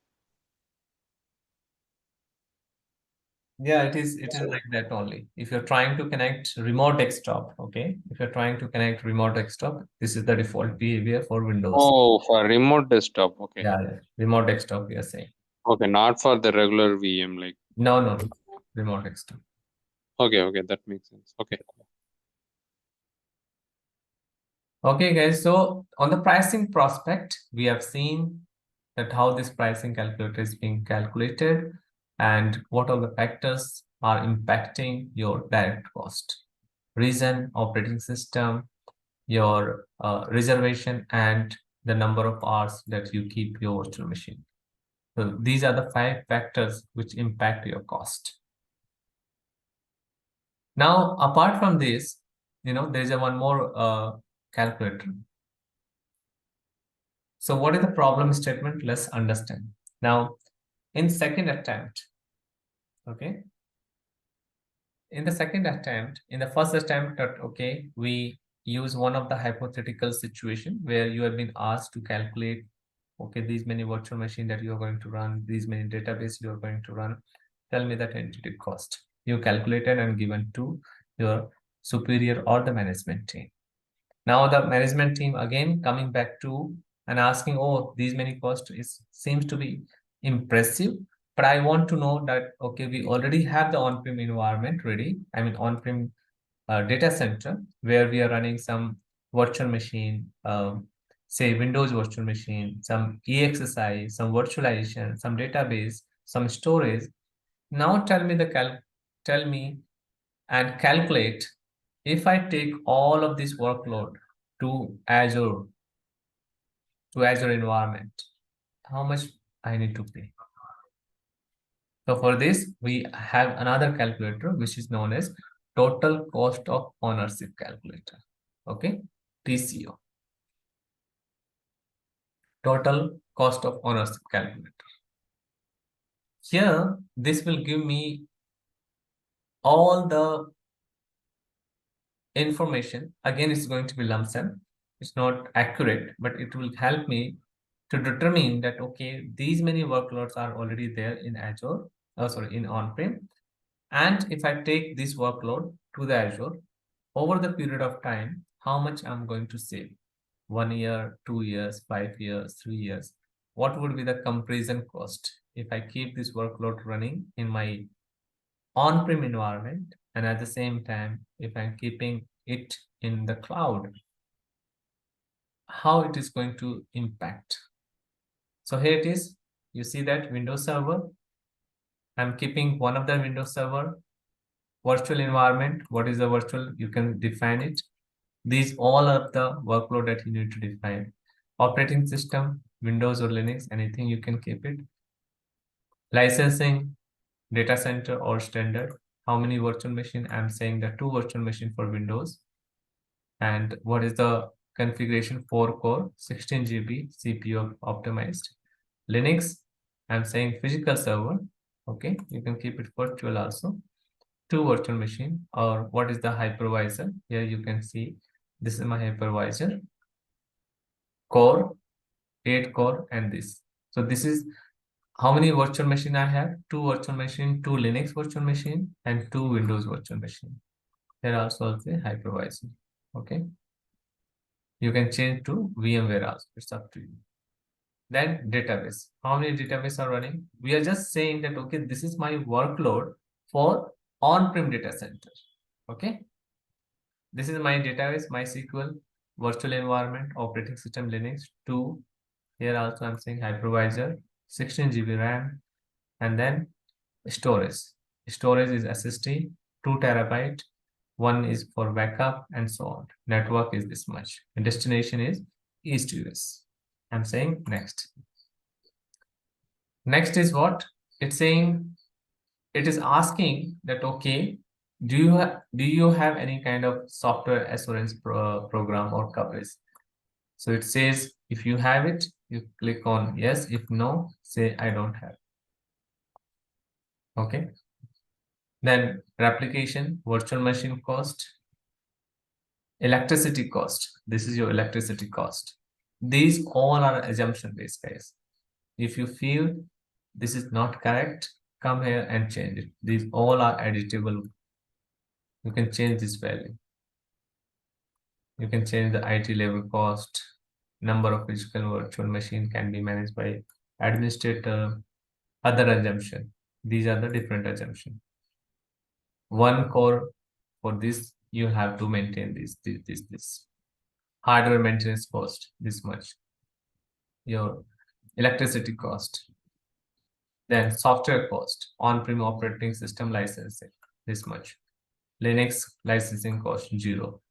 Yeah, it is
So,
like that only. If you're trying to connect remote desktop, okay? If you're trying to connect remote desktop, this is the default behavior for Windows.
oh, for remote desktop, okay.
Yeah, remote desktop, we are saying.
Okay, not for the regular VM, like,
No, remote desktop.
okay, that makes sense. Okay.
Okay, guys, so on the pricing prospect, we have seen that how this pricing calculator is being calculated and what all the factors are impacting your direct cost. Reason, operating system, your reservation, and the number of hours that you keep your virtual machine. So these are the 5 factors which impact your cost. Now, apart from this, there is one more calculator. So what is the problem statement? Let's understand. Now, in second attempt, okay, in the second attempt, in the first attempt, okay, we use one of the hypothetical situation where you have been asked to calculate, okay, these many virtual machine that you are going to run, these many database you are going to run, tell me the tentative cost. You calculated and given to your superior or the management team. Now the management team again coming back to and asking, oh, these many costs seems to be impressive, but I want to know that, okay, we already have the on-prem environment ready. I mean, on-prem data center where we are running some virtual machine, say Windows virtual machine, some EXSI, some virtualization, some database, some storage. Now tell me and calculate, if I take all of this workload to Azure, environment, how much I need to pay. So for this, we have another calculator which is known as total cost of ownership calculator. Okay, TCO, total cost of ownership calculator. Here, this will give me all the information. Again, it's going to be lump sum. It's not accurate, but it will help me to determine that, okay, these many workloads are already there in Azure, in on-prem. And if I take this workload to the Azure, over the period of time, how much I'm going to save? 1 year, 2 years, 5 years, 3 years. What would be the comparison cost if I keep this workload running in my on-prem environment, and at the same time, if I'm keeping it in the cloud, how it is going to impact? So here it is. You see that Windows Server. I'm keeping one of the Windows Server virtual environment. What is the virtual? You can define it. These all of the workload that you need to define. Operating system, Windows or Linux, anything you can keep it. Licensing, data center or standard. How many virtual machine? I'm saying that 2 virtual machine for Windows. And what is the configuration? 4 core, 16 GB CPU optimized. Linux, I'm saying physical server. Okay, you can keep it virtual also. 2 virtual machine. Or what is the hypervisor? Here you can see this is my hypervisor. Core, 8 core, and this. So this is how many virtual machine I have? 2 virtual machine, 2 Linux virtual machine, and 2 Windows virtual machine. Here also the hypervisor. Okay. You can change to VMware also. It's up to you. Then database. How many database are running? We are just saying that, okay, this is my workload for on-prem data center. Okay. This is my database, MySQL, virtual environment, operating system Linux, 2. Here also I'm saying hypervisor, 16 GB RAM, and then storage. Storage is SSD, 2 terabyte, one is for backup, and so on. Network is this much. And destination is East US. I'm saying next. Next is what? It's saying, it is asking that, okay, do you have any kind of software assurance program or coverage? So it says, if you have it, you click on yes. If no, say I don't have. Okay. Then replication, virtual machine cost, electricity cost. This is your electricity cost. These all are assumption based, guys. If you feel this is not correct, come here and change it. These all are editable. You can change this value. You can change the IT level cost. Number of physical virtual machine can be managed by administrator. Other assumption. These are the different assumption. One core for this, you have to maintain this. Hardware maintenance cost, this much. Your electricity cost. Then software cost, on-prem operating system licensing, this much. Linux licensing cost, 0.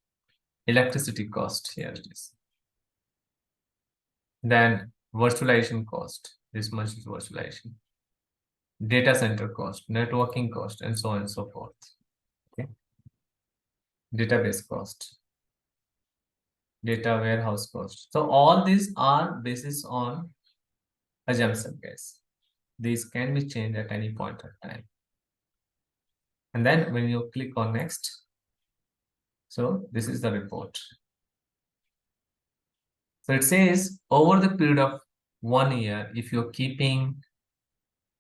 Electricity cost, here it is. Then virtualization cost, this much is virtualization. Data center cost, networking cost, and so on and so forth. Okay. Database cost, data warehouse cost. So all these are basis on assumption, guys. These can be changed at any point of time. And then when you click on next, so this is the report. So it says over the period of 1 year, if you're keeping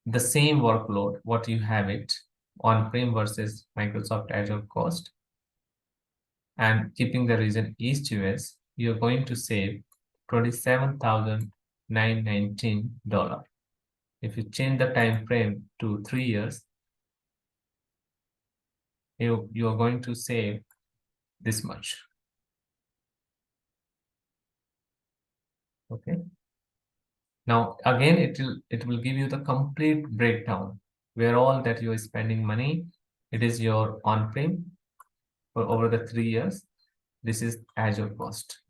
the same workload, what you have it on-prem versus Microsoft Azure cost, and keeping the region East US, you're going to save $27,919. If you change the time frame to 3 years, you are going to save this much. Okay. Now again, it will give you the complete breakdown where all that you are spending money. It is your on-prem for over the 3 years. This is Azure cost.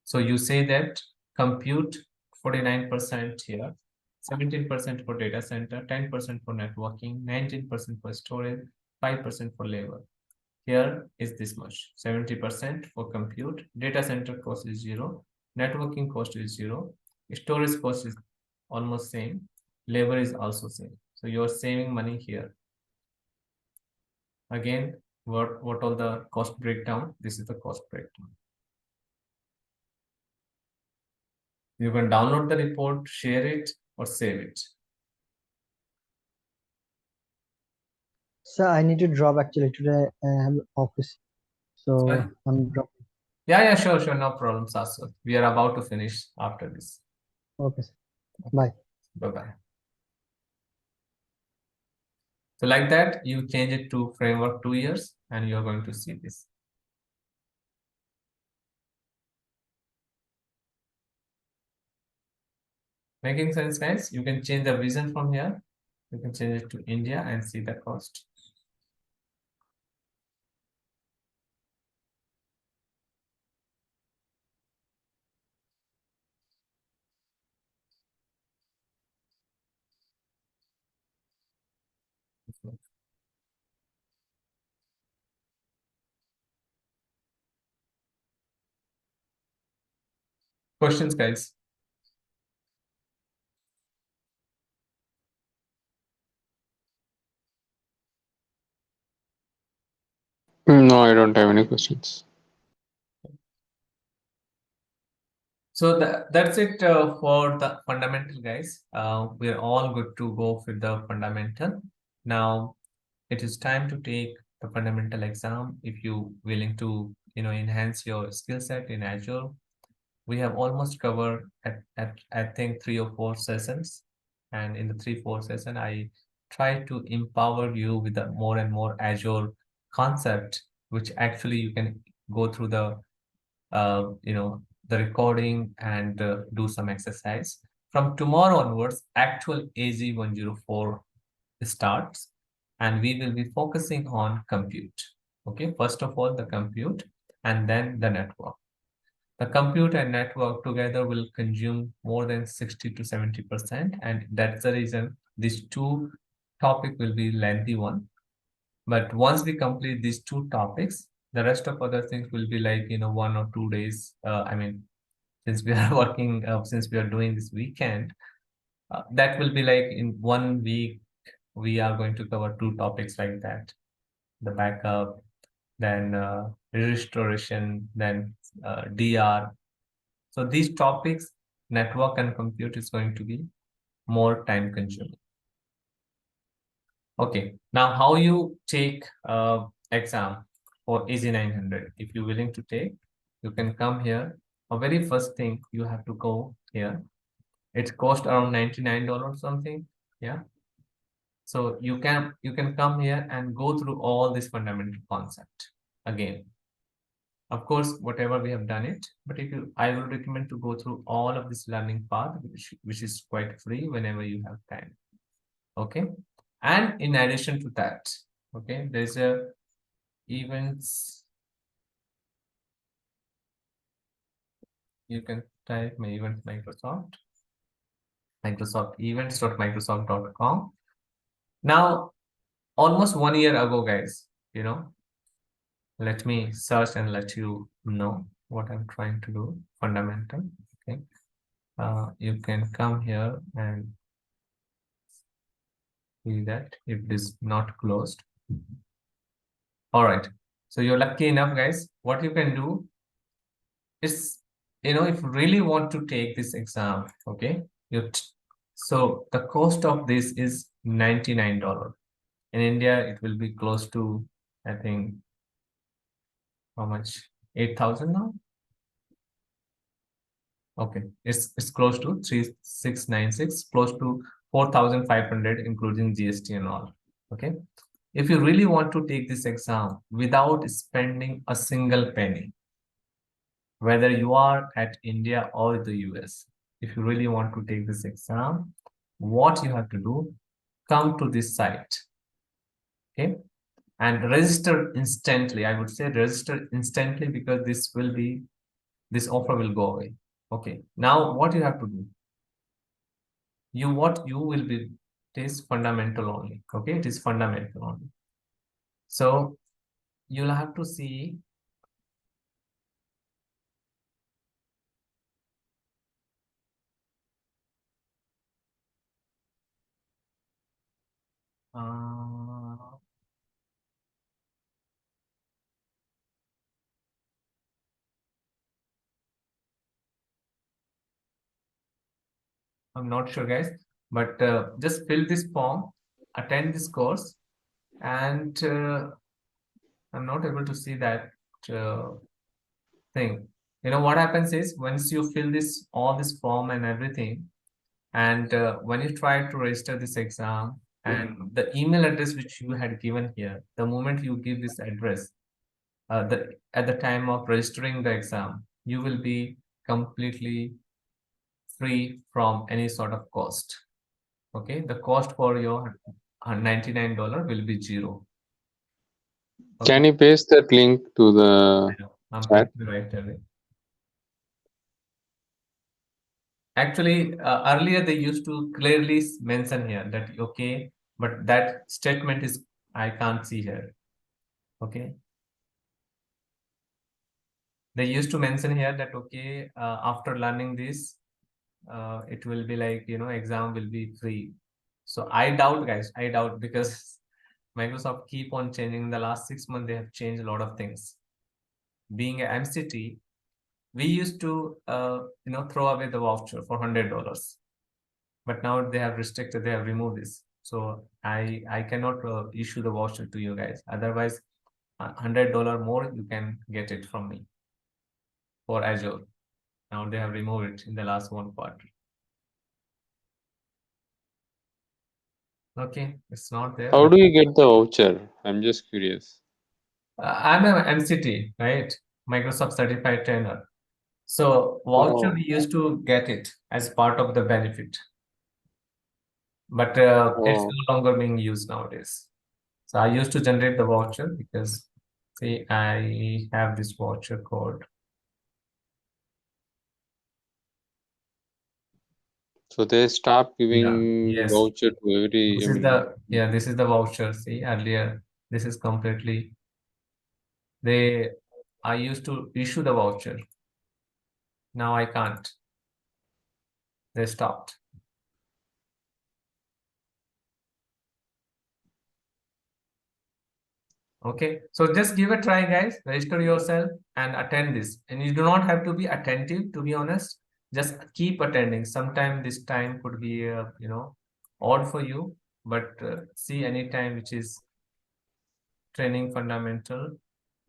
So you say that compute 49% here, 17% for data center, 10% for networking, 19% for storage, 5% for labor. Here is this much, 70% for compute, data center cost is 0, networking cost is 0, storage cost is almost same, labor is also same. So you're saving money here. Again, what all the cost breakdown? This is the cost breakdown. You can download the report, share it, or save it.
So I need to drop actually today. I have office, so
Sorry?
I'm dropping.
Yeah, sure, no problem, Saswat. We are about to finish after this.
Okay, sir. Bye.
Bye-bye. So like that, you change it to framework 2 years, and you're going to see this. Making sense, guys? You can change the vision from here. You can change it to India and see the cost. Questions, guys?
No, I don't have any questions.
So that's it for the fundamental, guys. We're all good to go with the fundamental. Now it is time to take the fundamental exam if you willing to enhance your skill set in Azure. We have almost covered at I think 3 or 4 sessions, and in the 3 or 4 sessions I try to empower you with the more and more Azure concept, which actually you can go through the the recording and do some exercise. From tomorrow onwards, actual AZ104 starts, and we will be focusing on compute. Okay, first of all the compute, and then the network. The compute and network together will consume more than 60 to 70%, and that's the reason these two topic will be lengthy one. But once we complete these two topics, the rest of other things will be like 1 or 2 days. I mean, since we are working, since we are doing this weekend, that will be like in 1 week we are going to cover two topics like that: the backup, then restoration, then DR. So these topics, network and compute, is going to be more time consuming. Okay, now how you take exam for Easy 900? If you're willing to take, you can come here. A very first thing you have to go here. It cost around $99 something. Yeah. So you can come here and go through all this fundamental concept again. Of course, whatever we have done it, but if you, I will recommend to go through all of this learning path, which is quite free whenever you have time. Okay. And in addition to that, okay, there's a events. You can type my event Microsoft events.microsoft.com. Now, almost 1 year ago, guys, let me search and let you know what I'm trying to do. Fundamental. Okay. You can come here and see that if it is not closed. All right. So you're lucky enough, guys. What you can do is, if you really want to take this exam, okay, so the cost of this is $99. In India, it will be close to, I think, how much? 8,000 now? Okay, it's close to 3,696, close to 4,500, including GST and all. Okay, if you really want to take this exam without spending a single penny, whether you are at India or the US, if you really want to take this exam, what you have to do, come to this site, okay, and register instantly. I would say register instantly, because this offer will go away. Okay, now what you have to do, what you will be, it is fundamental only. Okay, it is fundamental only. So you'll have to see I'm not sure, guys, but just fill this form, attend this course, and I'm not able to see that thing. What happens is, once you fill all this form and everything, and when you try to register this exam, and the email address which you had given here, the moment you give this address, at the time of registering the exam, you will be completely free from any sort of cost. Okay, the cost for your $99 will be zero. Okay.
Can you paste that link to the
I'm
chat?
right away. Actually, earlier they used to clearly mention here that, okay, but that statement is, I can't see here. Okay. They used to mention here that, okay, after learning this, it will be like, exam will be free. So I doubt, guys, I doubt, because Microsoft keep on changing. In the last 6 months, they have changed a lot of things. Being an MCT, we used to, throw away the voucher for $100, but now they have restricted, they have removed this. So I cannot issue the voucher to you guys. Otherwise, $100 more, you can get it from me for Azure. Now they have removed it in the last one quarter. Okay, it's not there.
How do you get the voucher? I'm just curious.
I'm an MCT, right? Microsoft Certified Trainer. So voucher, we used to get it as part of the benefit, but it's no longer being used nowadays. So I used to generate the voucher, because see, I have this voucher code.
So they stop
Yeah,
giving
yes.
voucher to every,
This
I
is
mean,
this is the voucher. See, earlier, this is completely, they, I used to issue the voucher. Now I can't. They stopped. Okay, so just give a try, guys. Register yourself and attend this. And you do not have to be attentive, to be honest. Just keep attending. Sometime this time could be, odd for you, but see any time which is training fundamental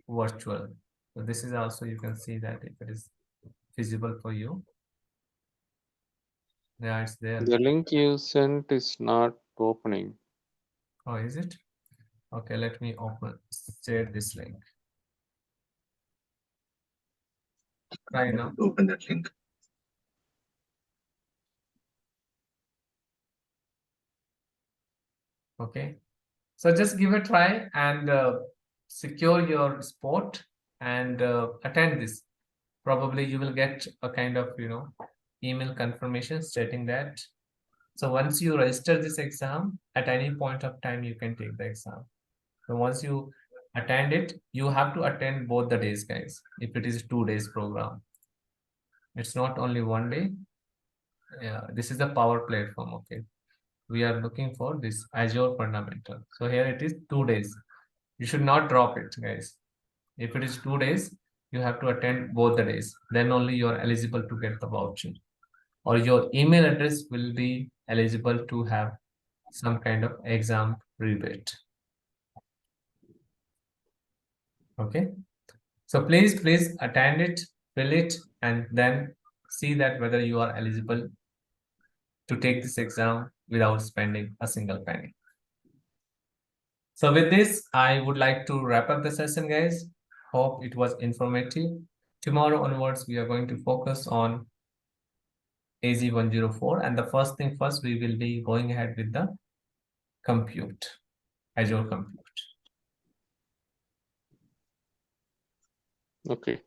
virtual. So this is also, you can see that if it is feasible for you. Yeah, it's there.
the link you sent is not opening.
Oh, is it? Okay, let me share this link. Try now.
Open that link.
Okay, so just give a try and secure your spot and attend this. Probably you will get a kind of, email confirmation stating that. So once you register this exam, at any point of time, you can take the exam. So once you attend it, you have to attend both the days, guys. If it is 2 days program, it's not only one day. Yeah, this is the power platform. Okay, we are looking for this Azure fundamental. So here it is 2 days. You should not drop it, guys. If it is 2 days, you have to attend both the days. Then only you are eligible to get the voucher, or your email address will be eligible to have some kind of exam rebate. Okay. So please attend it, fill it, and then see that whether you are eligible to take this exam without spending a single penny. So with this, I would like to wrap up the session, guys. Hope it was informative. Tomorrow onwards, we are going to focus on AZ104. And the first thing first, we will be going ahead with the compute, Azure compute.
Okay.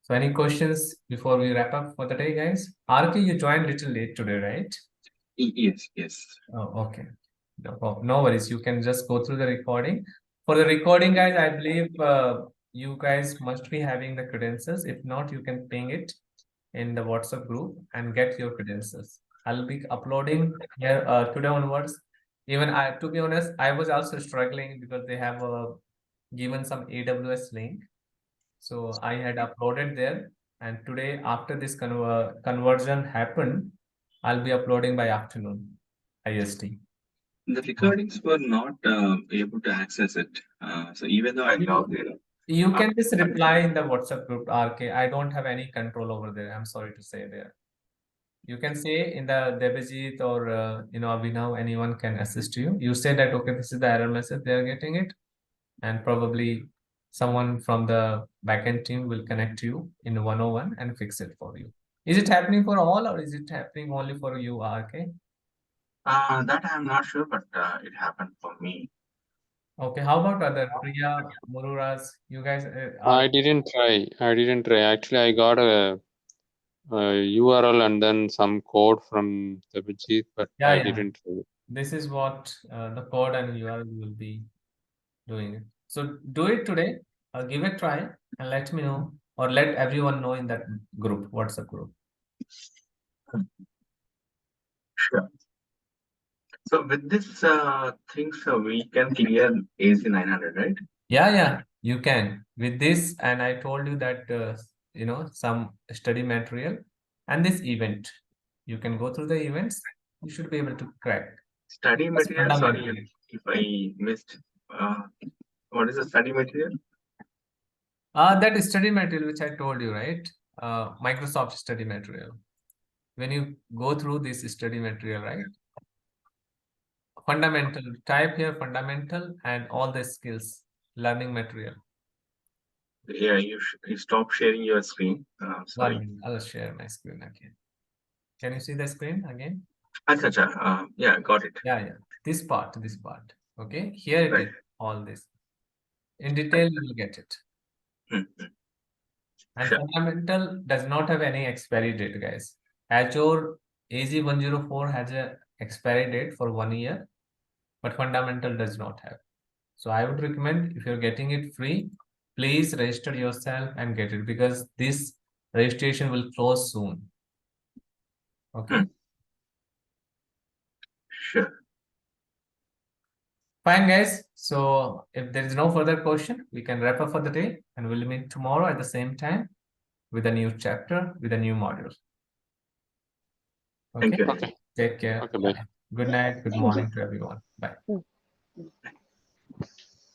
So any questions before we wrap up for the day, guys? RK, you joined little late today, right?
Yes.
Oh, okay. No worries. You can just go through the recording. For the recording, guys, I believe you guys must be having the credentials. If not, you can ping it in the WhatsApp group and get your credentials. I'll be uploading here today onwards. Even to be honest, I was also struggling because they have given some AWS link. So I had uploaded there, and today after this conversion happened, I'll be uploading by afternoon, IST.
The recordings were not able to access it. So even though I logged in,
You can just reply in the WhatsApp group, RK. I don't have any control over there. I'm sorry to say there. You can say in the Debajit or Abhinav, anyone can assist you. You say that okay, this is the error message they are getting it, and probably someone from the backend team will connect you in 101 and fix it for you. Is it happening for all or is it happening only for you, RK?
that I'm not sure, but it happened for me.
Okay, how about other Priya, Mururas? You guys are.
I didn't try. Actually, I got a URL and then some code from the Vijit, but I
Yeah.
didn't try.
This is what the code and URL will be doing it. So do it today. Give it a try and let me know, or let everyone know in that group, WhatsApp group.
Sure. So with this things, we can clear AC 900, right?
Yeah, you can with this. And I told you that some study material and this event. You can go through the events. You should be able to crack.
Study
That's
material.
fundamental.
Sorry if I missed. What is the study material?
That study material which I told you, right? Microsoft study material. When you go through this study material, right? Fundamental, type here fundamental and all the skills, learning material.
Yeah, you stop sharing your screen.
1
Sorry.
minute, I'll share my screen again. Can you see the screen again?
Acha, yeah, got it.
Yeah. This part. Okay, here it
Right.
is, all this. In detail, you will get it. And
Sure.
fundamental does not have any expiry date, guys. Azure AZ104 has a expiry date for 1 year, but fundamental does not have. So I would recommend, if you're getting it free, please register yourself and get it, because this registration will close soon. Okay.
Sure.
Fine, guys. So if there is no further question, we can wrap up for the day, and we'll meet tomorrow at the same time with a new chapter, with a new module.
Thank
Okay.
you.
Okay.
Take care.
Okay, bye.
Bye. Good night. Good
Thank you.
morning to everyone. Bye.